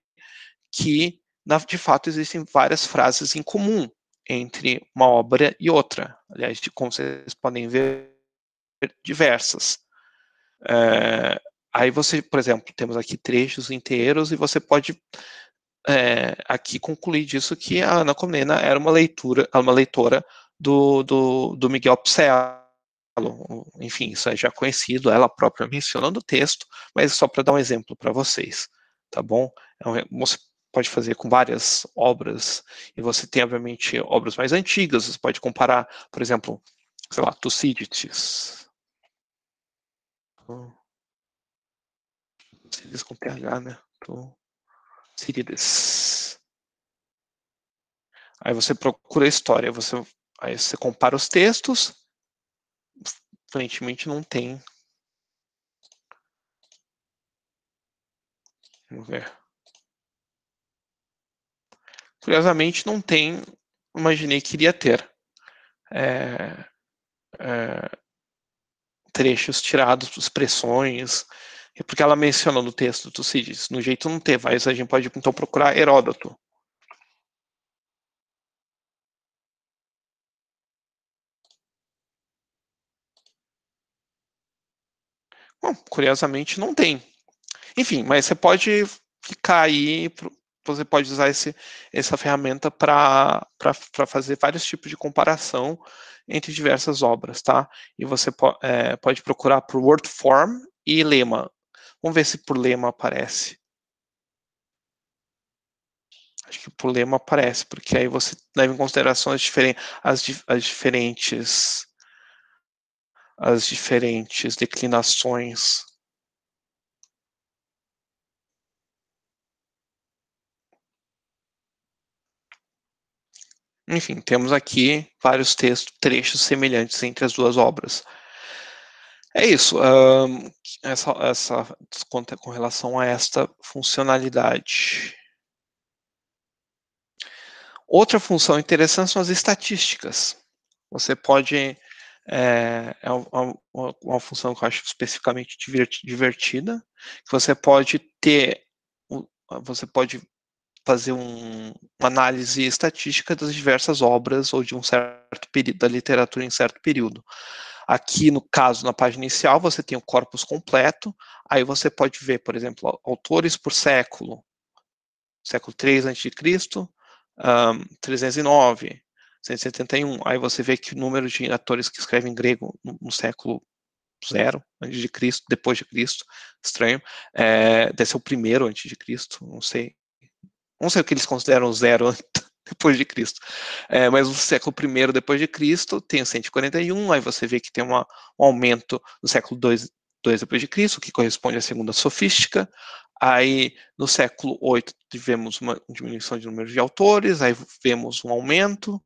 [SPEAKER 2] que, de fato, existem várias frases em comum entre uma obra e outra. Aliás, como vocês podem ver, diversas. Aí você, por exemplo, temos aqui trechos inteiros e você pode aqui concluir disso que a Ana Comnena era uma leitora do Miguel Pselo. Enfim, isso é já conhecido, ela própria mencionando o texto, mas só para dar um exemplo para vocês, tá bom? Você pode fazer com várias obras, e você tem, obviamente, obras mais antigas, você pode comparar, por exemplo, sei lá, Tucídides. Tucídides com TH, né? Tucídides. Aí você procura a história, aí você compara os textos, aparentemente não tem. Vamos ver. Curiosamente não tem, imaginei que iria ter trechos tirados, expressões, porque ela mencionou no texto do Tucídides, no jeito não ter, mas a gente pode então procurar Heródoto. Bom, curiosamente não tem. Enfim, mas você pode ficar aí, você pode usar essa ferramenta para fazer vários tipos de comparação entre diversas obras, tá? E você pode procurar por word form e lema. Vamos ver se por lema aparece. Acho que por lema aparece, porque aí você leva em consideração as diferentes declinações. Enfim, temos aqui vários trechos semelhantes entre as duas obras. É isso. Essa conta com relação a esta funcionalidade. Outra função interessante são as estatísticas. Você pode uma função que eu acho especificamente divertida, que você pode ter, você pode fazer uma análise estatística das diversas obras ou de um certo período da literatura em certo período. Aqui, no caso, na página inicial, você tem o corpus completo, aí você pode ver, por exemplo, autores por século, século 3 a.C., 309, 171, aí você vê que o número de autores que escrevem grego no século 0 antes de Cristo, depois de Cristo, estranho, deve ser o primeiro antes de Cristo, não sei o que eles consideram zero depois de Cristo, mas no século I depois de Cristo tem 141, aí você vê que tem um aumento no século II depois de Cristo, que corresponde à segunda sofística. Aí no século VIII tivemos uma diminuição de número de autores, aí vemos um aumento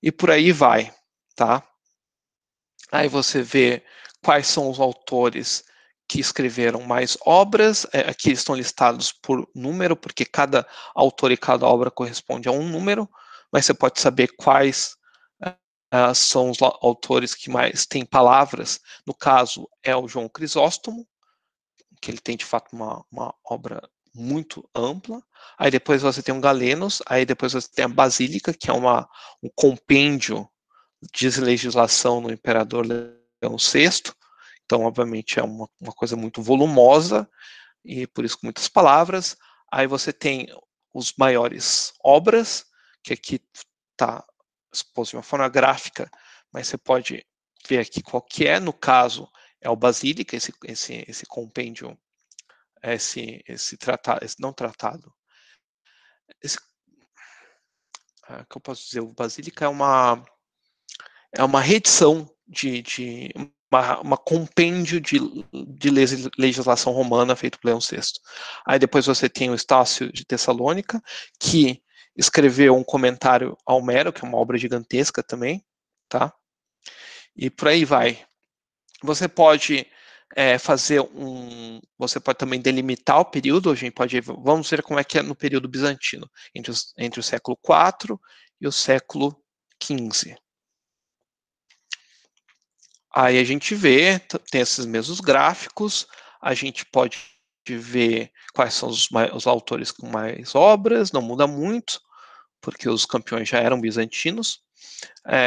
[SPEAKER 2] e por aí vai, tá? Aí você vê quais são os autores que escreveram mais obras, aqui estão listados por número, porque cada autor e cada obra corresponde a um número, mas você pode saber quais são os autores que mais têm palavras. No caso, é o João Crisóstomo, que ele tem de fato uma obra muito ampla. Aí depois você tem o Galenos, aí depois você tem a Basílica, que é um compêndio de legislação no imperador Leão VI, então obviamente é uma coisa muito volumosa e por isso com muitas palavras. Aí você tem os maiores obras, que aqui está exposto de uma forma gráfica, mas você pode ver aqui qual que é, no caso é o Basílica, esse compêndio, esse tratado, não tratado, que eu posso dizer, o Basílica é uma reedição de uma compêndio de legislação romana feito por Leão VI. Aí depois você tem o Estácio de Tessalônica, que escreveu um comentário a Homero, que é uma obra gigantesca também, tá? E por aí vai. Você pode você pode também delimitar o período. A gente pode, vamos ver como é que é no período bizantino, entre o século IV e o século XV. Aí a gente vê, tem esses mesmos gráficos, a gente pode ver quais são os autores com mais obras, não muda muito, porque os campeões já eram bizantinos.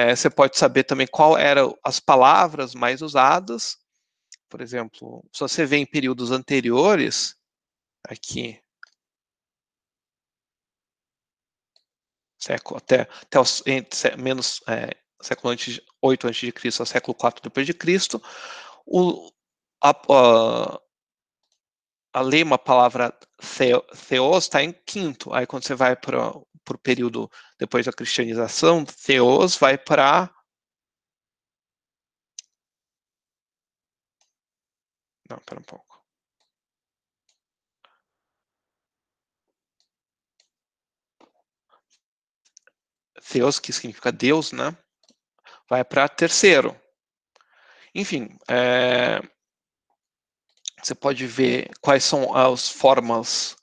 [SPEAKER 2] Você pode saber também qual eram as palavras mais usadas. Por exemplo, se você vê em períodos anteriores, aqui, século até menos século 8 a.C. ao século IV depois de Cristo, a lema, a palavra theos está em quinto. Aí quando você vai para o período depois da cristianização, theos vai para... Não, espera um pouco. Theos, que significa Deus, né? Vai para terceiro. Enfim, você pode ver quais são as formas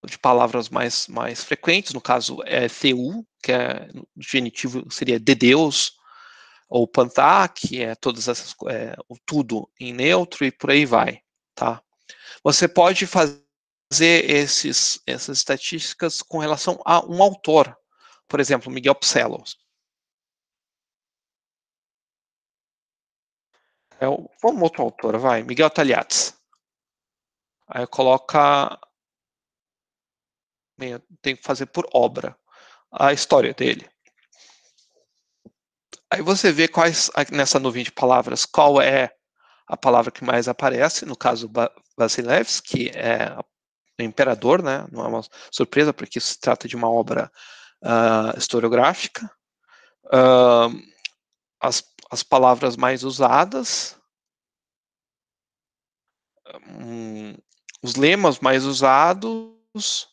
[SPEAKER 2] de palavras mais frequentes. No caso, é theu, que no genitivo seria de Deus, ou pantá, que é todas essas, o tudo em neutro, e por aí vai, tá? Você pode fazer essas estatísticas com relação a um autor, por exemplo, Miguel Psellos. Vamos outro autor, vai, Miguel Taliates. Aí coloca, tem que fazer por obra a história dele. Aí você vê nessa nuvem de palavras, qual é a palavra que mais aparece, no caso Vasilevs, que é o imperador, né? Não é uma surpresa, porque se trata de uma obra historiográfica. As palavras mais usadas, os lemas mais usados.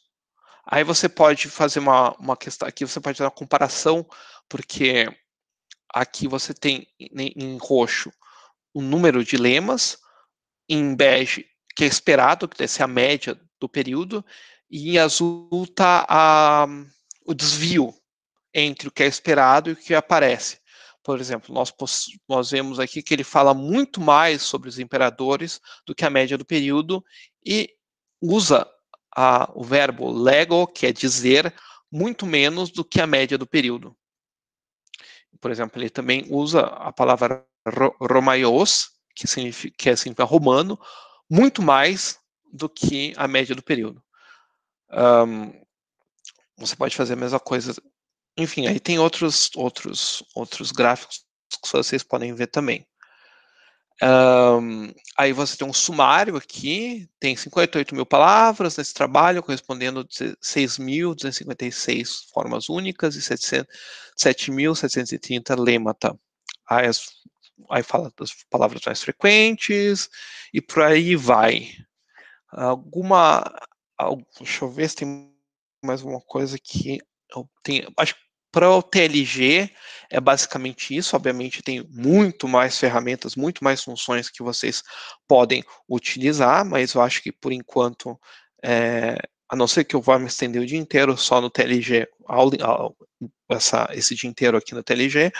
[SPEAKER 2] Aí você pode fazer uma questão, aqui você pode fazer uma comparação, porque aqui você tem em roxo o número de lemas, em bege, que é esperado, que deve ser a média do período, e em azul está o desvio entre o que é esperado e o que aparece. por exemplo, nós vemos aqui que ele fala muito mais sobre os imperadores do que a média do período e usa o verbo lego, que é dizer, muito menos do que a média do período. Por exemplo, ele também usa a palavra romaios, que significa romano, muito mais do que a média do período. Você pode fazer a mesma coisa. Enfim, aí tem outros gráficos que vocês podem ver também. Aí você tem um sumário aqui, tem 58 mil palavras nesse trabalho, correspondendo a 6.256 formas únicas e 7.730 lêmata. Aí fala das palavras mais frequentes e por aí vai. Deixa eu ver se tem mais alguma coisa que eu tenho. Acho que para o TLG é basicamente isso. Obviamente tem muito mais ferramentas, muito mais funções que vocês podem utilizar, mas eu acho que por enquanto, a não ser que eu vá me estender o dia inteiro só no TLG, esse dia inteiro aqui no TLG,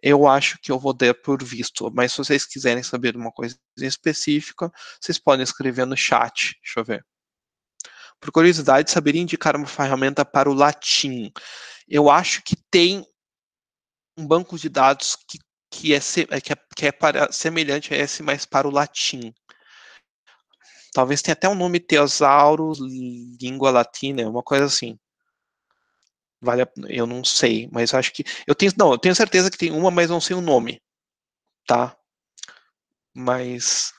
[SPEAKER 2] eu acho que eu vou dar por visto. Mas se vocês quiserem saber de uma coisa específica, vocês podem escrever no chat. Deixa eu ver. Por curiosidade, saberia indicar uma ferramenta para o latim? Eu acho que tem um banco de dados que é semelhante a esse, mas para o latim. Talvez tenha até um nome, Thesaurus Língua Latina, uma coisa assim. Eu não sei, mas acho que eu tenho certeza que tem uma, mas não sei o nome, tá? Mas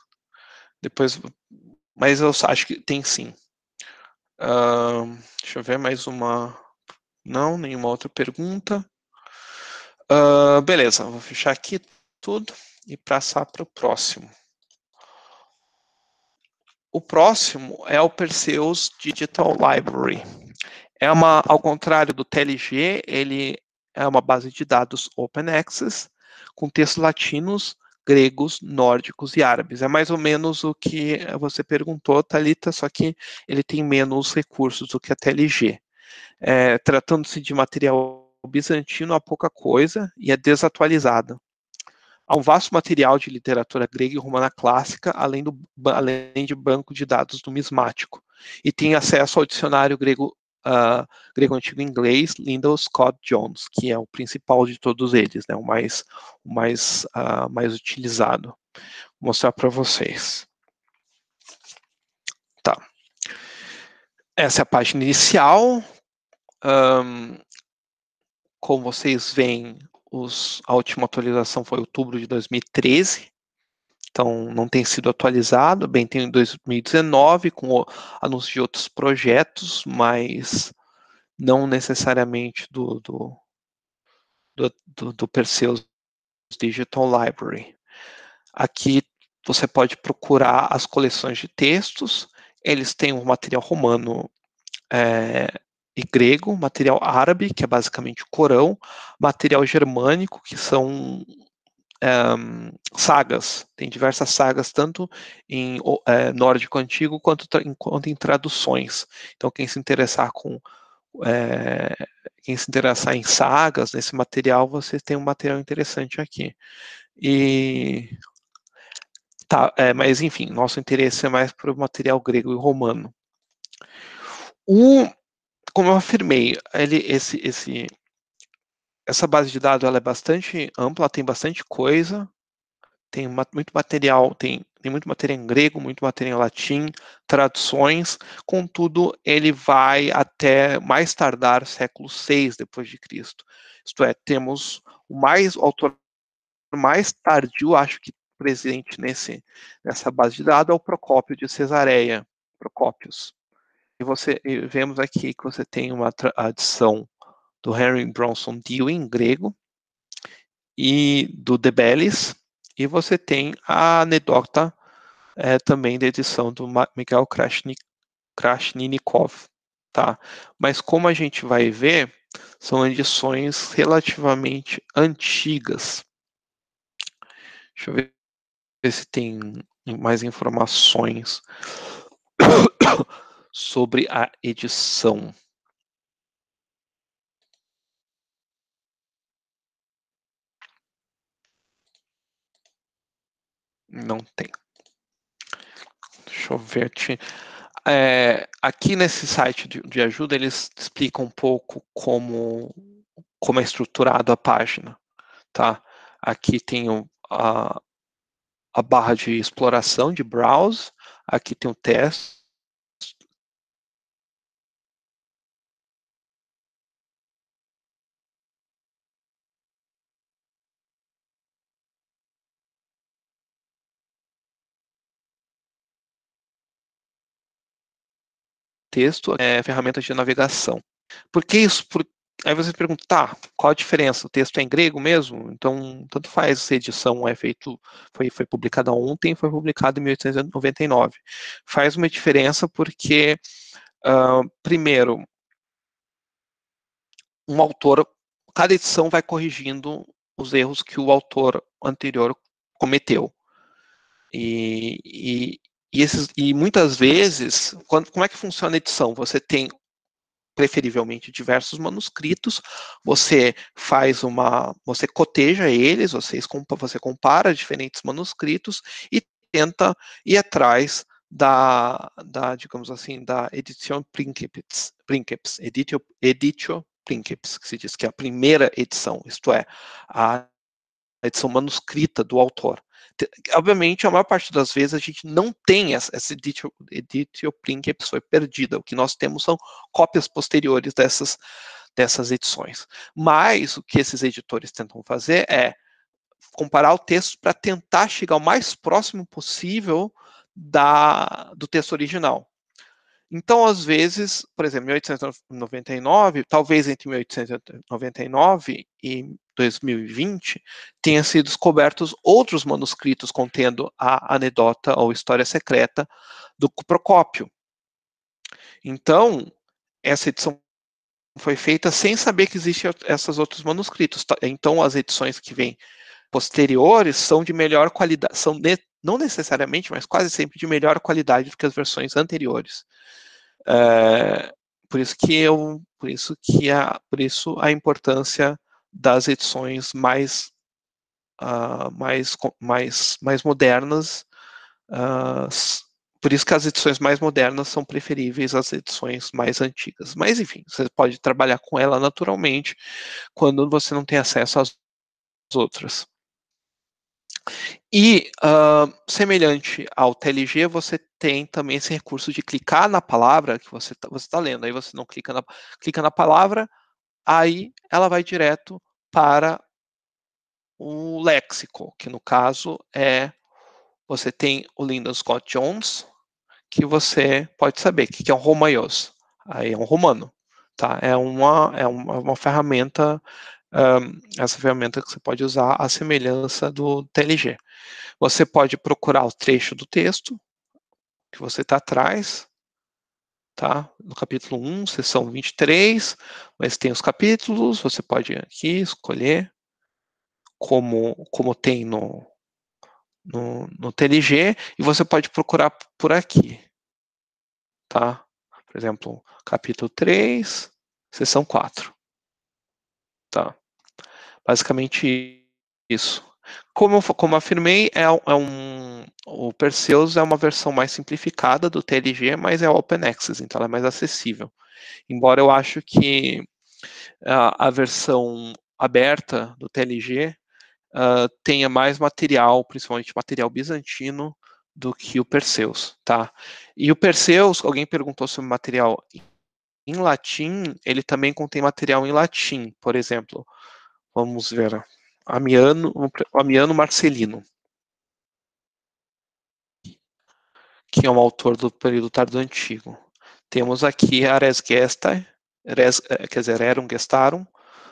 [SPEAKER 2] eu acho que tem sim. Deixa eu ver mais uma. Não, nenhuma outra pergunta. Beleza, vou fechar aqui tudo e passar para o próximo. O próximo é o Perseus Digital Library. Ao contrário do TLG, ele é uma base de dados Open Access com textos latinos, gregos, nórdicos e árabes. É mais ou menos o que você perguntou, Thalita, só que ele tem menos recursos do que a TLG. Tratando-se de material bizantino, há pouca coisa e é desatualizado. Há um vasto material de literatura grega e romana clássica, além de banco de dados numismático. E tem acesso ao dicionário grego antigo inglês, Lyndall Scott Jones, que é o principal de todos eles, né, o mais utilizado. Vou mostrar para vocês. Tá. Essa é a página inicial. Como vocês veem, a última atualização foi outubro de 2013. Então, não tem sido atualizado. Bem, tem em 2019, com o anúncio de outros projetos, mas não necessariamente do Perseus Digital Library. Aqui você pode procurar as coleções de textos. Eles têm um material romano e grego, material árabe, que é basicamente o Corão, material germânico, que são sagas. Tem diversas sagas, tanto em nórdico antigo quanto em traduções. Então, quem se interessar em sagas, nesse material, você tem um material interessante aqui. Mas enfim, nosso interesse é mais para o material grego e romano. Como eu afirmei, essa base de dados ela é bastante ampla, tem bastante coisa, tem muito material, tem muito material em grego, muito material em latim, traduções, contudo, ele vai até mais tardar século VI depois de Cristo. Isto é, temos o autor mais tardio, acho que presente nessa base de dados é o Procópio de Cesareia, Procópios. E vemos aqui que você tem uma adição do Henry Bronson Dewey em grego e do De Bellis, e você tem a anedota também da edição do Miguel Krashninikov, tá? Mas como a gente vai ver, são edições relativamente antigas. Deixa eu ver se tem mais informações sobre a edição. Não tem. Deixa eu ver aqui. Aqui nesse site de ajuda, eles explicam um pouco como é estruturado a página, tá? Aqui tem a barra de exploração, de browse, aqui tem o texto, ferramentas de navegação. Por que isso? Aí você pergunta, tá, qual a diferença? O texto é em grego mesmo? Então, tanto faz se a edição foi publicada ontem, foi publicada em 1899. Faz uma diferença porque, primeiro, cada edição vai corrigindo os erros que o autor anterior cometeu. E muitas vezes, como é que funciona a edição? Você tem preferivelmente diversos manuscritos, você você coteja eles, você compara diferentes manuscritos e tenta ir atrás digamos assim, da edição Princeps, editio Princeps, que se diz que é a primeira edição, isto é, a edição manuscrita do autor. Obviamente, a maior parte das vezes a gente não tem essa editio Princeps, foi perdida. O que nós temos são cópias posteriores dessas edições. Mas o que esses editores tentam fazer é comparar o texto para tentar chegar o mais próximo possível do texto original. Então, às vezes, por exemplo, em 1899, talvez entre 1899 e 2020, tenha sido descobertos outros manuscritos contendo a anedota ou história secreta do Procópio. Então, essa edição foi feita sem saber que existem esses outros manuscritos. Então, as edições que vêm posteriores são de melhor qualidade, não necessariamente, mas quase sempre de melhor qualidade do que as versões anteriores. Por isso a importância das edições mais modernas. Por isso que as edições mais modernas são preferíveis às edições mais antigas. Mas, enfim, você pode trabalhar com ela naturalmente quando você não tem acesso às outras. E, semelhante ao TLG, você tem também esse recurso de clicar na palavra que você tá lendo. Aí você não clica na palavra, aí ela vai direto para o léxico, que no caso você tem o Lyndon Scott Jones, que você pode saber o que é um romaios. Aí é um romano, tá? É uma ferramenta, essa ferramenta que você pode usar à semelhança do TLG. Você pode procurar o trecho do texto que você está atrás, tá? No capítulo 1, seção 23, mas tem os capítulos, você pode aqui escolher como tem no TLG, e você pode procurar por aqui, tá? Por exemplo, capítulo 3, seção 4, tá? Basicamente isso. Como afirmei, o Perseus é uma versão mais simplificada do TLG, mas é Open Access, então ela é mais acessível. Embora eu acho que a versão aberta do TLG tenha mais material, principalmente material bizantino, do que o Perseus, tá? E o Perseus, alguém perguntou sobre material em latim, ele também contém material em latim, por exemplo, vamos ver, o Amiano Marcelino, que é um autor do período tardo antigo. Temos aqui Ares Gestae, quer dizer, Rerum Gestarum,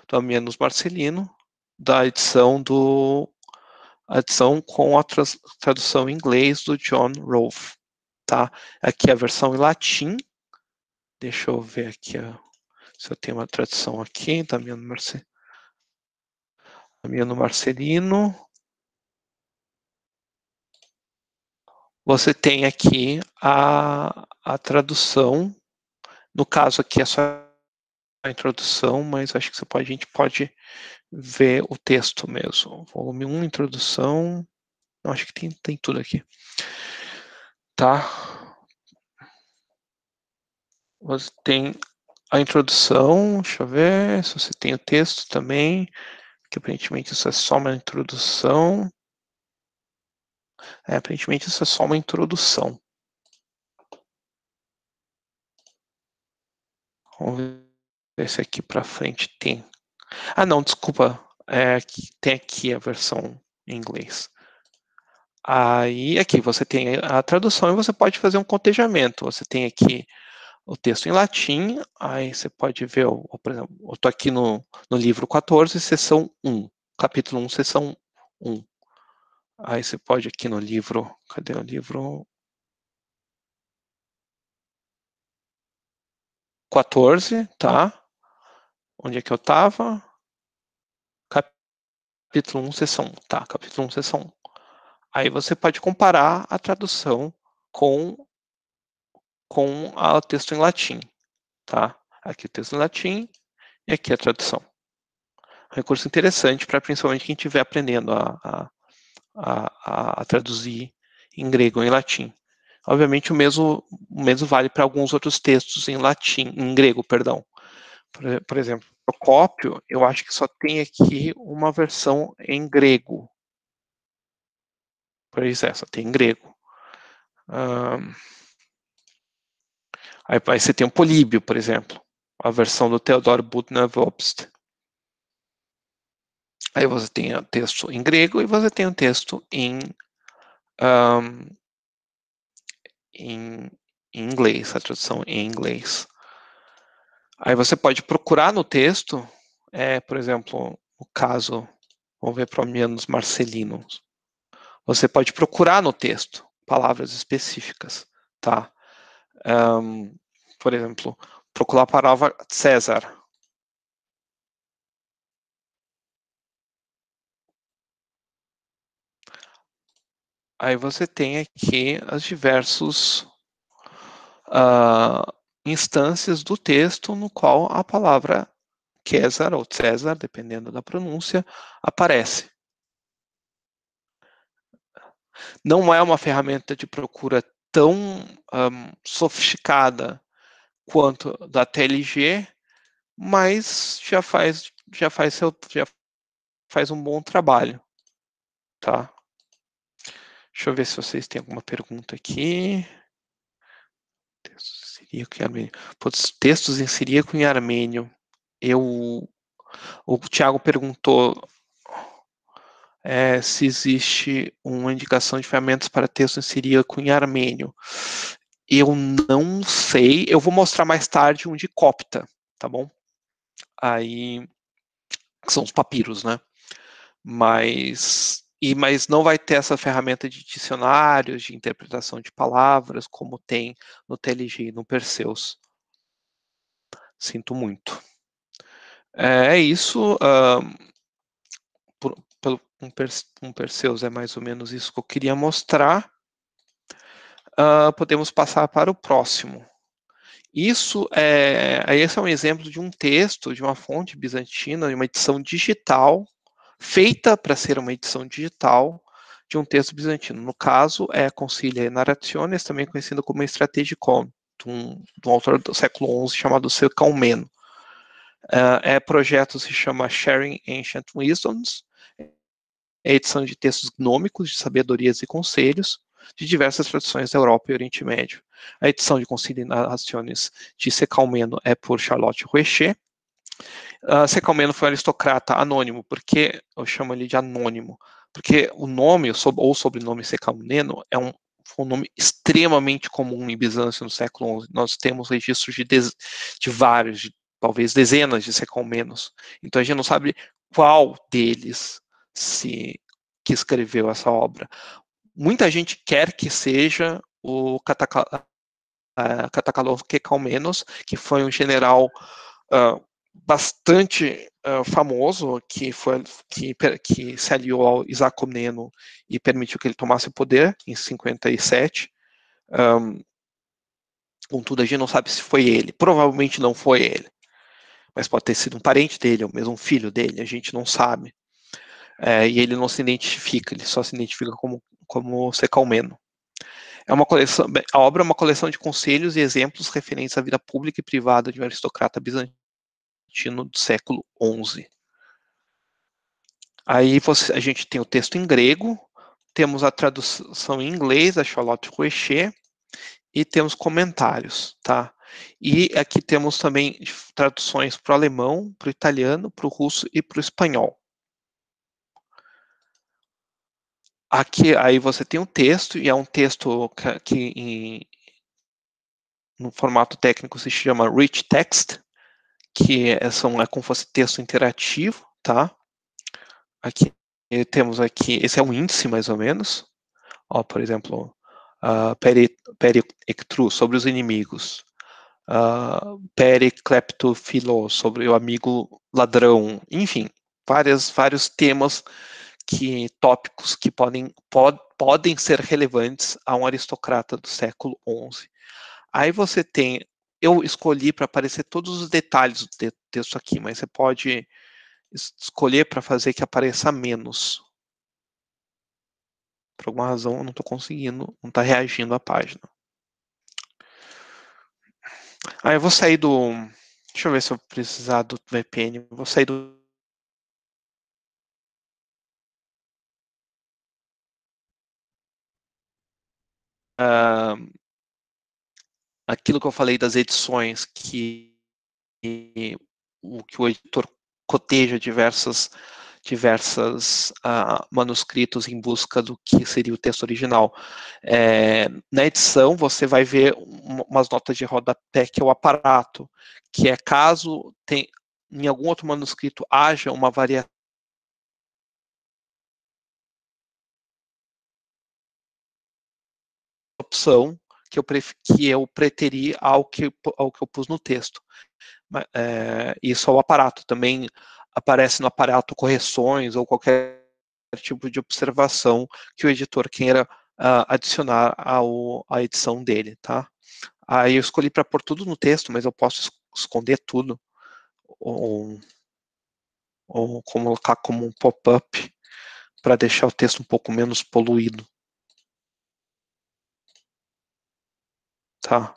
[SPEAKER 2] do Amianus Marcelino, da edição com a tradução em inglês do John Rolfe, tá? Aqui a versão em latim, deixa eu ver aqui se eu tenho uma tradução aqui, da Amiano Marcelino. Você tem aqui a tradução, no caso aqui é só a introdução, mas acho que a gente pode ver o texto mesmo. Volume 1, introdução. Não, acho que tem tudo aqui. Tá? Você tem a introdução, deixa eu ver se você tem o texto também, que aparentemente isso é só uma introdução. Aparentemente isso é só uma introdução. Vamos ver se aqui para frente tem. Ah, não, desculpa. Tem aqui a versão em inglês. Aí aqui você tem a tradução e você pode fazer um cotejamento. Você tem aqui o texto em latim, aí você pode ver, por exemplo, eu estou aqui no livro 14, seção 1, capítulo 1, seção 1. Aí você pode aqui no livro, cadê o livro? 14, tá? Onde é que eu estava? Capítulo 1, seção 1, tá? Capítulo 1, seção 1. Aí você pode comparar a tradução com o texto em latim, tá? Aqui o texto em latim e aqui a tradução. Um recurso interessante para principalmente quem estiver aprendendo a traduzir em grego ou em latim. Obviamente o mesmo vale para alguns outros textos em latim, em grego, perdão. Por exemplo, Procópio, eu acho que só tem aqui uma versão em grego. Pois é, só tem em grego. Aí você tem o Políbio, por exemplo, a versão do Theodor Buchner-Obst. Aí você tem o texto em grego e você tem o texto em inglês, a tradução em inglês. Aí você pode procurar no texto, por exemplo, no caso, vamos ver para menos Marcelinos. Você pode procurar no texto palavras específicas, tá? Por exemplo, procurar a palavra César. Aí você tem aqui as diversas instâncias do texto no qual a palavra César ou César, dependendo da pronúncia, aparece. Não é uma ferramenta de procura tão sofisticada quanto da TLG, mas já faz um bom trabalho, tá? Deixa eu ver se vocês têm alguma pergunta aqui. Textos em siríaco e armênio. O Thiago perguntou se existe uma indicação de ferramentas para texto em siríaco e armênio. Eu não sei. Eu vou mostrar mais tarde um de copta, tá bom? Aí são os papiros, né? Mas não vai ter essa ferramenta de dicionários, de interpretação de palavras, como tem no TLG e no Perseus. Sinto muito. É isso. Um Perseus é mais ou menos isso que eu queria mostrar. Podemos passar para o próximo. Esse é um exemplo de um texto, de uma fonte bizantina, de uma edição digital, feita para ser uma edição digital de um texto bizantino. No caso, é a Concilia e Narrationes, também conhecida como Strategicon, de um autor do século XI chamado Secalmeno. Projeto se chama Sharing Ancient Wisdoms, edição de textos gnômicos, de sabedorias e conselhos, de diversas tradições da Europa e Oriente Médio. A edição de Concilia e Narrationes de Secalmeno é por Charlotte Rouechet. Secalmeno foi um aristocrata anônimo. Por que eu chamo ele de anônimo? Porque o nome ou sobrenome Secalmeno foi um nome extremamente comum em Bizâncio no século XI. Nós temos registros de vários, talvez dezenas de Secalmenos. Então a gente não sabe qual deles que escreveu essa obra. Muita gente quer que seja o Catacalos Kekaumenos, que foi um general bastante famoso, que se aliou ao Isaac Comneno e permitiu que ele tomasse o poder em 57. Contudo, a gente não sabe se foi ele. Provavelmente não foi ele. Mas pode ter sido um parente dele, ou mesmo um filho dele, a gente não sabe. E ele não se identifica, ele só se identifica como Se Calmeno. A obra é uma coleção de conselhos e exemplos referentes à vida pública e privada de um aristocrata bizantino do século XI. Aí a gente tem o texto em grego, temos a tradução em inglês da Charlotte Rocher e temos comentários, tá? E aqui temos também traduções para o alemão, para o italiano, para o russo e para o espanhol. Aqui, aí você tem um texto, e é um texto que no formato técnico se chama Rich Text, que é como se fosse texto interativo, tá? Aqui temos aqui, esse é um índice mais ou menos, ó, por exemplo, Perictru, sobre os inimigos, Pericleptofilo, sobre o amigo ladrão, enfim, vários temas, tópicos que podem ser relevantes a um aristocrata do século XI. Aí você tem, eu escolhi para aparecer todos os detalhes do texto aqui, mas você pode escolher para fazer que apareça menos. Por alguma razão eu não estou conseguindo, não está reagindo à página. Aí eu vou sair do, deixa eu ver se eu precisar do VPN, eu vou sair do aquilo que eu falei das edições, que o editor coteja diversos manuscritos em busca do que seria o texto original. Na edição, você vai ver umas notas de rodapé, que é o aparato, que é caso em algum outro manuscrito haja uma variação opção que eu preferi ao que eu pus no texto. Isso é o aparato. Também aparece no aparato correções ou qualquer tipo de observação que o editor queira adicionar à edição dele, tá? Aí eu escolhi para pôr tudo no texto, mas eu posso esconder tudo ou colocar como um pop-up para deixar o texto um pouco menos poluído. Tá?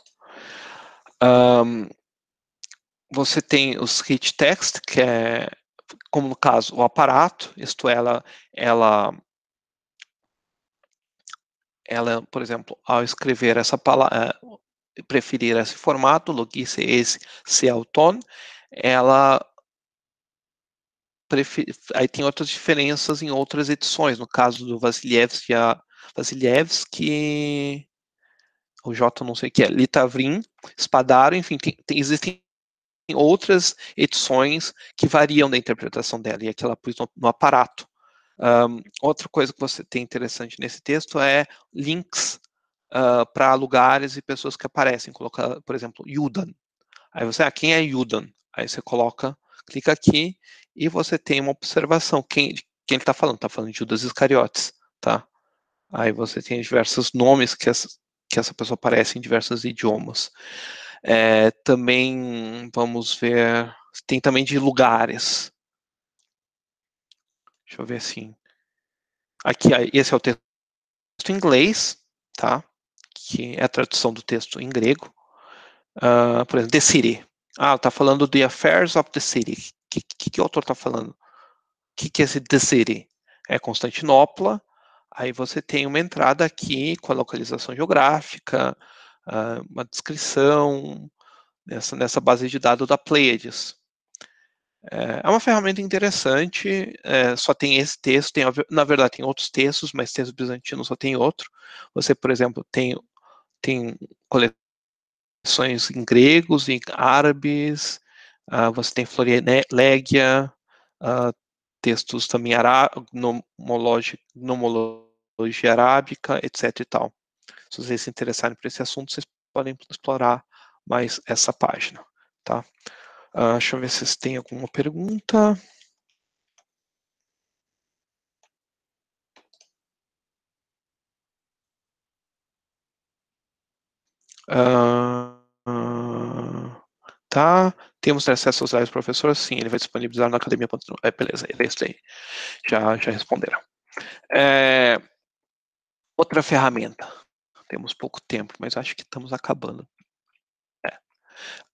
[SPEAKER 2] Você tem os rich text, que é, como no caso, o aparato, isto é, ela, por exemplo, ao escrever essa palavra, preferir esse formato, logisse esse Sealton, ela aí tem outras diferenças em outras edições, no caso do Vasilievski, o J não sei o que é, Litavrin, Spadaro, enfim, existem outras edições que variam da interpretação dela, e aqui ela pôs no aparato. Outra coisa que você tem interessante nesse texto é links para lugares e pessoas que aparecem. Colocar, por exemplo, Yudan. Aí você, quem é Yudan? Aí você clica aqui e você tem uma observação. Quem ele está falando? Está falando de Judas Iscariotes, tá? Aí você tem diversos nomes que essa pessoa aparece em diversos idiomas. Também, vamos ver, tem também de lugares. Deixa eu ver assim. Aqui, esse é o texto em inglês, tá? Que é a tradução do texto em grego. Por exemplo, The City. Tá falando The Affairs of the City. O que o autor está falando? O que é esse The City? É Constantinopla. Aí você tem uma entrada aqui com a localização geográfica, uma descrição nessa base de dados da Pleiades. É uma ferramenta interessante, só tem esse texto, na verdade tem outros textos, mas texto bizantino só tem outro. Você, por exemplo, tem coleções em gregos, em árabes, você tem Florilegia, textos também nomologia arábica, etc. e tal. Se vocês se interessarem por esse assunto, vocês podem explorar mais essa página, tá? Deixa eu ver se vocês têm alguma pergunta. Tá. Temos acesso aos lives do professor? Sim, ele vai disponibilizar na academia. Beleza, é isso aí. Já responderam. Outra ferramenta. Temos pouco tempo, mas acho que estamos acabando.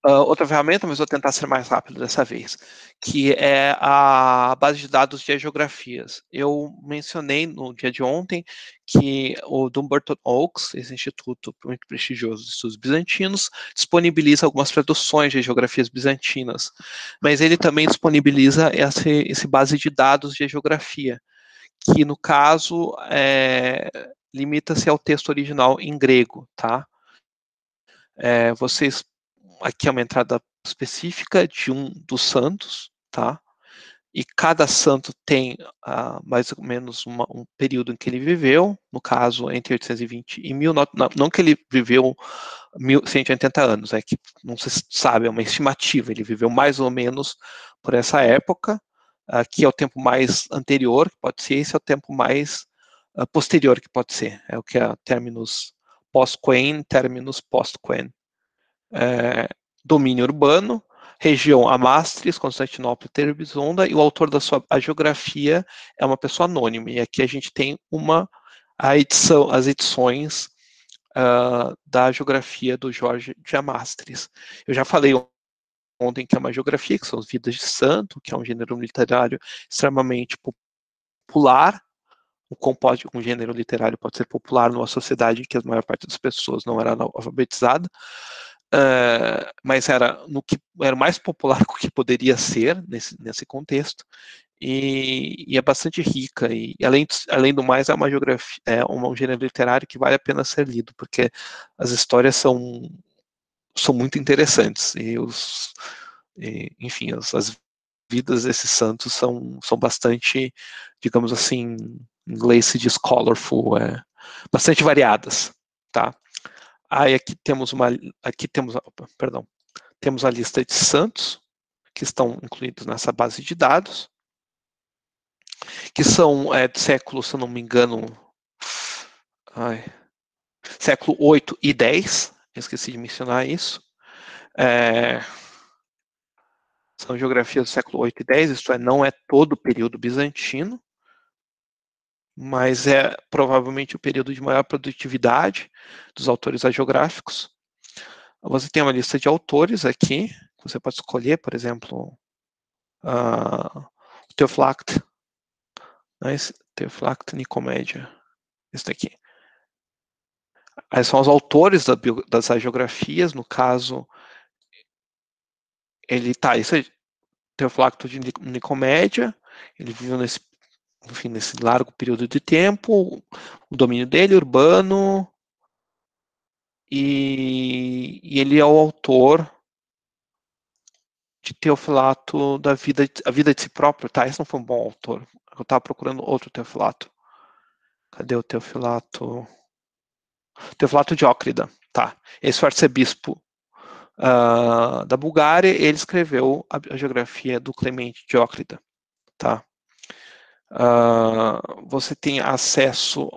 [SPEAKER 2] Outra ferramenta, mas vou tentar ser mais rápido dessa vez, que é a base de dados de geografias. Eu mencionei no dia de ontem que o Dumbarton Oaks, esse instituto muito prestigioso de estudos bizantinos, disponibiliza algumas traduções de geografias bizantinas, mas ele também disponibiliza esse base de dados de geografia, que no caso limita-se ao texto original em grego, tá? Vocês aqui é uma entrada específica de um dos santos, tá? E cada santo tem mais ou menos um período em que ele viveu, no caso, entre 820 e 1000, não que ele viveu 1180 anos, é que não se sabe, é uma estimativa, ele viveu mais ou menos por essa época, aqui é o tempo mais anterior, que pode ser, esse é o tempo mais posterior, que pode ser, é o que é terminus pós-Quen, terminus post-Quen. Domínio urbano, região Amastris, Constantinopla, Trebisonda, e o autor da sua geografia é uma pessoa anônima. E aqui a gente tem as edições da geografia do Jorge de Amastris. Eu já falei ontem que é uma geografia, que são as vidas de santo, que é um gênero literário extremamente popular. Um gênero literário pode ser popular numa sociedade em que a maior parte das pessoas não era alfabetizada, mas era mais popular do que poderia ser nesse contexto, e é bastante rica, e além do mais é uma geografia, um gênero literário que vale a pena ser lido, porque as histórias são muito interessantes, enfim, as vidas desses santos são bastante, digamos assim, em inglês se diz colorful, bastante variadas, tá? Aí temos a lista de santos que estão incluídos nessa base de dados, que são de século, se eu não me engano, século 8 e 10, eu esqueci de mencionar isso. São geografias do século 8 e 10, isto não é todo o período bizantino, mas é provavelmente o período de maior produtividade dos autores geográficos. Você tem uma lista de autores aqui, você pode escolher, por exemplo, Teoflact, Teoflact Nicomédia, esse daqui. Aí são os autores das geografias, no caso, isso é Teoflacto de Nicomédia, ele viveu nesse largo período de tempo, o domínio dele, urbano, e ele é o autor de Teofilato a vida de si próprio, tá? Esse não foi um bom autor. Eu estava procurando outro Teofilato. Cadê o Teofilato? Teofilato Diócrida, tá? Esse foi arcebispo da Bulgária, ele escreveu a geografia do Clemente Diócrida, tá? Você tem acesso,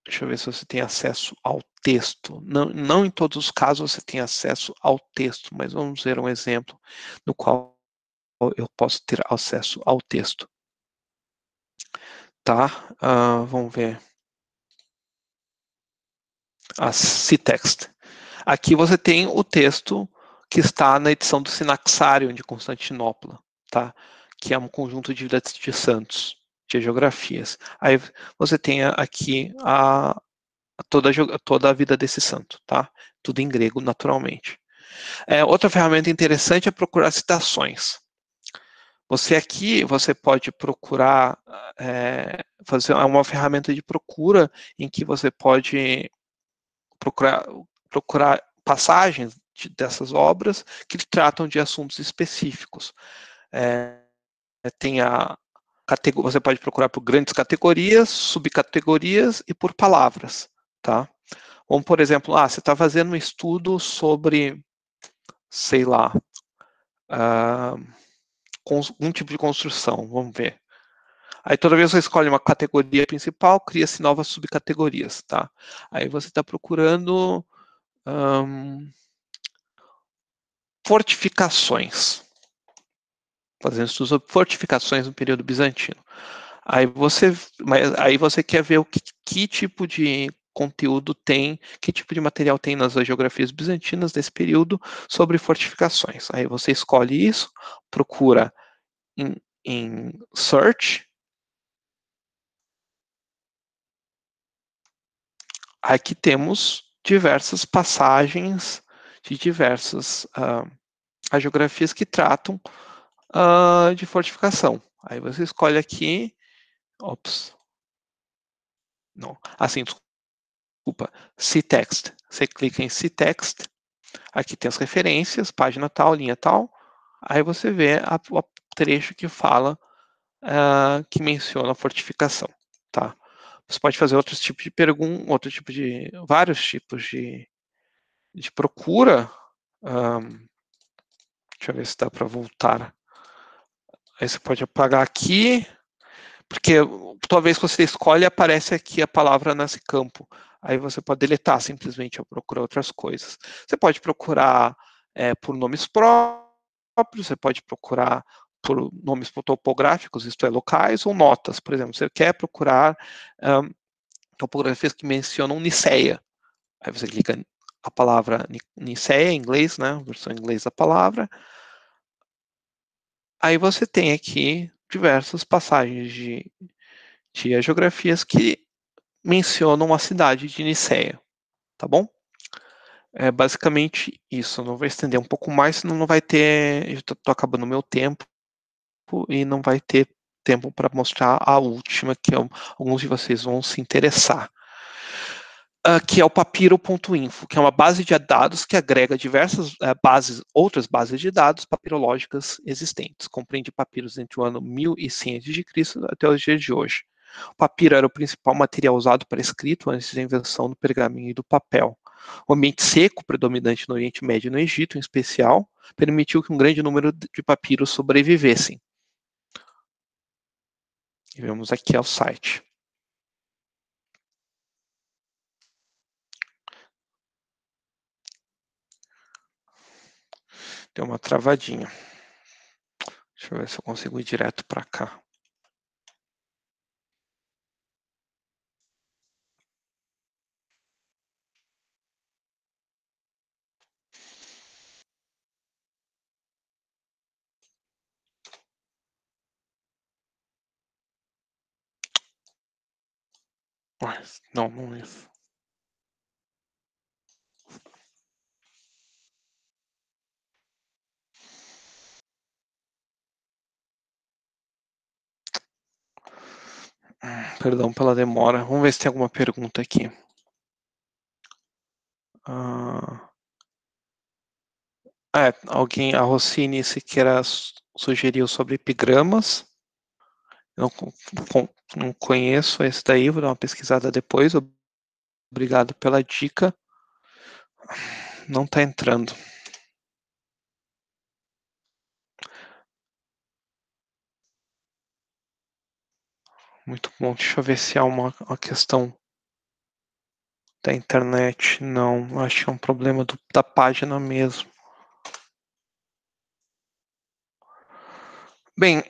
[SPEAKER 2] deixa eu ver se você tem acesso ao texto. Não em todos os casos você tem acesso ao texto, mas vamos ver um exemplo no qual eu posso ter acesso ao texto. Tá? Vamos ver. A Citext. Aqui você tem o texto que está na edição do Sinaxarion de Constantinopla, tá? Que é um conjunto de vidas de santos, de geografias. Aí você tem aqui toda a vida desse santo, tá? Tudo em grego, naturalmente. Outra ferramenta interessante é procurar citações. Você pode procurar, fazer uma ferramenta de procura em que você pode procurar passagens dessas obras que tratam de assuntos específicos. Você pode procurar por grandes categorias, subcategorias e por palavras, tá? Como, por exemplo, você está fazendo um estudo sobre, sei lá, um tipo de construção, vamos ver. Aí toda vez que você escolhe uma categoria principal, cria-se novas subcategorias, tá? Aí você está procurando fortificações. Fazendo estudos sobre fortificações no período bizantino. Aí você quer ver que tipo de conteúdo tem, que tipo de material tem nas geografias bizantinas desse período sobre fortificações. Aí você escolhe isso, procura em Search. Aqui temos diversas passagens de diversas geografias que tratam de fortificação. Aí você escolhe aqui, não, assim, desculpa, See Text. Você clica em See Text, aqui tem as referências, página tal, linha tal, aí você vê o trecho que fala, que menciona a fortificação, tá? Você pode fazer outros tipos de pergunta, vários tipos de procura. Deixa eu ver se dá para voltar. Aí você pode apagar aqui, porque toda vez que você escolhe, aparece aqui a palavra nesse campo. Aí você pode deletar simplesmente ou procurar outras coisas. Você pode procurar por nomes próprios, você pode procurar por nomes topográficos, isto é, locais, ou notas. Por exemplo, você quer procurar topografias que mencionam Niceia. Aí você clica a palavra Niceia, em inglês, né? Versão em inglês da palavra. Aí você tem aqui diversas passagens de geografias que mencionam a cidade de Niceia, tá bom? É basicamente isso. Eu não vou estender um pouco mais, senão não vai ter. Eu tô acabando o meu tempo e não vai ter tempo para mostrar a última, que alguns de vocês vão se interessar. Que é o papiro.info, que é uma base de dados que agrega diversas outras bases de dados papirológicas existentes. Compreende papiros entre o ano 1100 a.C. até os dias de hoje. O papiro era o principal material usado para escrito antes da invenção do pergaminho e do papel. O ambiente seco, predominante no Oriente Médio e no Egito, em especial, permitiu que um grande número de papiros sobrevivessem. E vamos aqui ao site. Deu uma travadinha. Deixa eu ver se eu consigo ir direto para cá. Não, não é isso. Perdão pela demora. Vamos ver se tem alguma pergunta aqui. A Rossini Siqueira sugeriu sobre epigramas. Eu não conheço esse daí, vou dar uma pesquisada depois. Obrigado pela dica. Não está entrando. Muito bom. Deixa eu ver se há uma questão da internet. Não, acho que é um problema da página mesmo. Bem,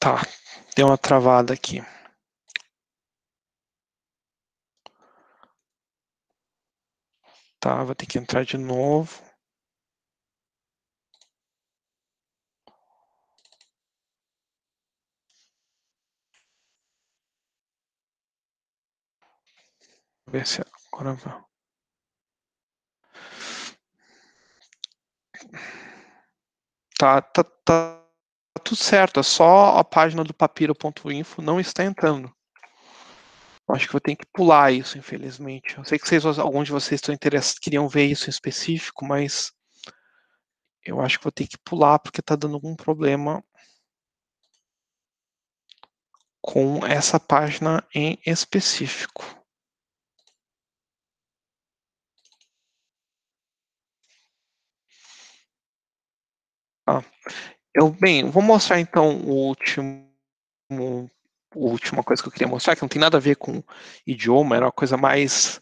[SPEAKER 2] tá. Deu uma travada aqui. Tá, vou ter que entrar de novo. Ver se agora vai. Tá tudo certo, é só a página do papiro.info não está entrando. Acho que vou ter que pular isso, infelizmente. Eu sei que alguns de vocês estão interessados, queriam ver isso em específico, mas eu acho que vou ter que pular porque está dando algum problema com essa página em específico. Bem, vou mostrar então última coisa que eu queria mostrar, que não tem nada a ver com idioma, era uma coisa mais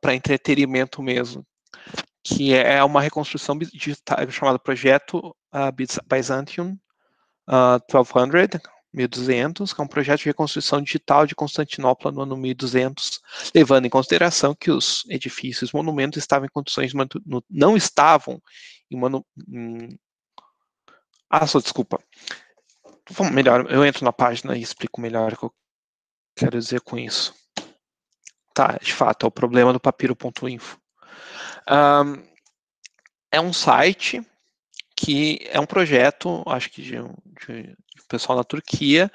[SPEAKER 2] para entretenimento mesmo, que é uma reconstrução digital chamada Projeto Byzantium 1200, que é um projeto de reconstrução digital de Constantinopla no ano 1200, levando em consideração que os edifícios, monumentos estavam em condições não estavam só desculpa. Melhor, eu entro na página e explico melhor o que eu quero dizer com isso. Tá, de fato, é o problema do papiro.info. É um site que é um projeto, acho que de pessoal na Turquia,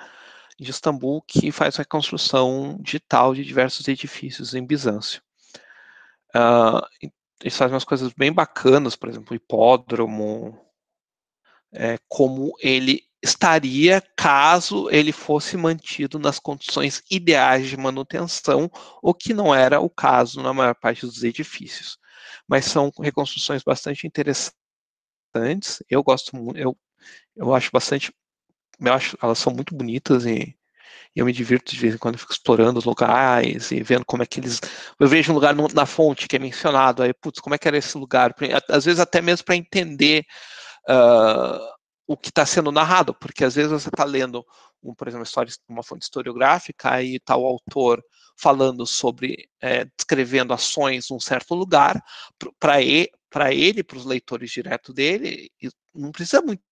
[SPEAKER 2] de Istambul, que faz a reconstrução digital de diversos edifícios em Bizâncio. Eles fazem umas coisas bem bacanas, por exemplo, o hipódromo, como ele estaria caso ele fosse mantido nas condições ideais de manutenção, o que não era o caso na maior parte dos edifícios. Mas são reconstruções bastante interessantes. Eu gosto muito, eu acho bastante, elas são muito bonitas e eu me divirto de vez em quando, fico explorando os lugares e vendo como é que eles... Eu vejo um lugar na fonte que é mencionado, aí, putz, como é que era esse lugar? Às vezes até mesmo para entender o que está sendo narrado, porque às vezes você está lendo, por exemplo, uma fonte historiográfica, aí está o autor falando sobre, descrevendo ações num certo lugar, para ele, para os leitores direto dele, não precisa muita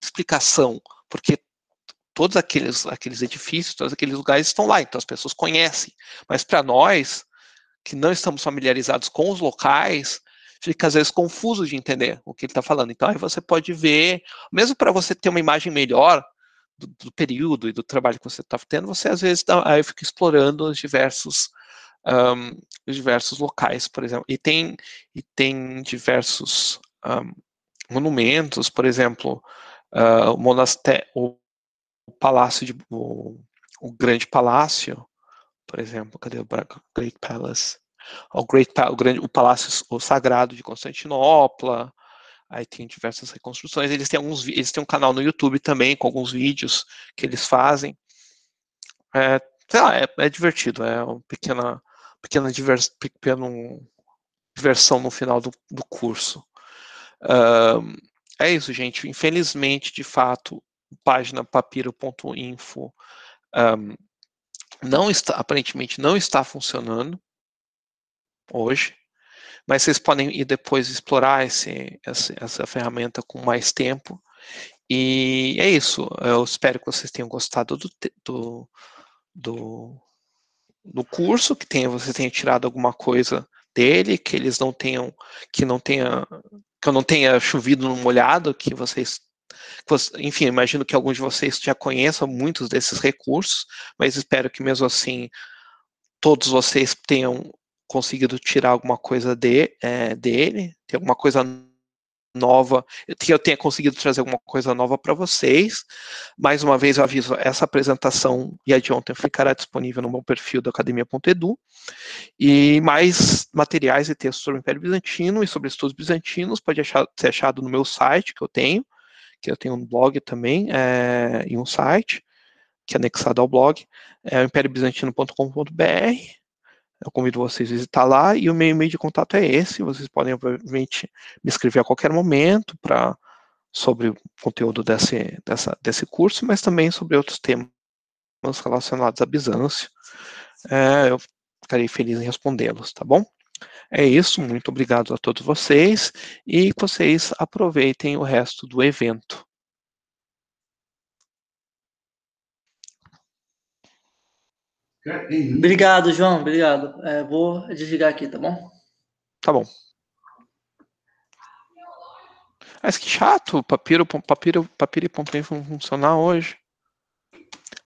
[SPEAKER 2] explicação, porque todos aqueles edifícios, todos aqueles lugares estão lá, então as pessoas conhecem. Mas para nós, que não estamos familiarizados com os locais, fica às vezes confuso de entender o que ele está falando. Então aí você pode ver, mesmo para você ter uma imagem melhor do período e do trabalho que você está tendo, você às vezes aí fica explorando os diversos locais, por exemplo. E tem diversos monumentos, por exemplo, o palácio o grande palácio, por exemplo, cadê o Great Palace? O palácio sagrado de Constantinopla. Aí tem diversas reconstruções. Eles têm um canal no YouTube também com alguns vídeos que eles fazem. Sei lá, é divertido, é uma pequena diversão no final do curso. É isso, gente. Infelizmente, de fato, página papiro.info aparentemente não está funcionando hoje, mas vocês podem ir depois explorar essa ferramenta com mais tempo. E é isso. Eu espero que vocês tenham gostado do curso, que você tenha tirado alguma coisa dele, que eu não tenha chovido no molhado, enfim, imagino que alguns de vocês já conheçam muitos desses recursos, mas espero que mesmo assim todos vocês tenham conseguido tirar alguma coisa dele, ter alguma coisa nova, que eu tenha conseguido trazer alguma coisa nova para vocês. Mais uma vez eu aviso, essa apresentação e a de ontem ficará disponível no meu perfil da academia.edu, e mais materiais e textos sobre o Império Bizantino e sobre estudos bizantinos pode ser achado no meu site, que eu tenho um blog também, e um site, que é anexado ao blog, é impériobizantino.com.br. Eu convido vocês a visitar lá, e o meu e-mail de contato é esse. Vocês podem, obviamente, me escrever a qualquer momento sobre o conteúdo desse curso, mas também sobre outros temas relacionados a Bizâncio. Eu ficarei feliz em respondê-los, tá bom? É isso, muito obrigado a todos vocês, e que vocês aproveitem o resto do evento.
[SPEAKER 3] Obrigado, João. Obrigado. Vou desligar aqui, tá bom?
[SPEAKER 2] Tá bom. Mas que chato, papiro.info não funcionar hoje.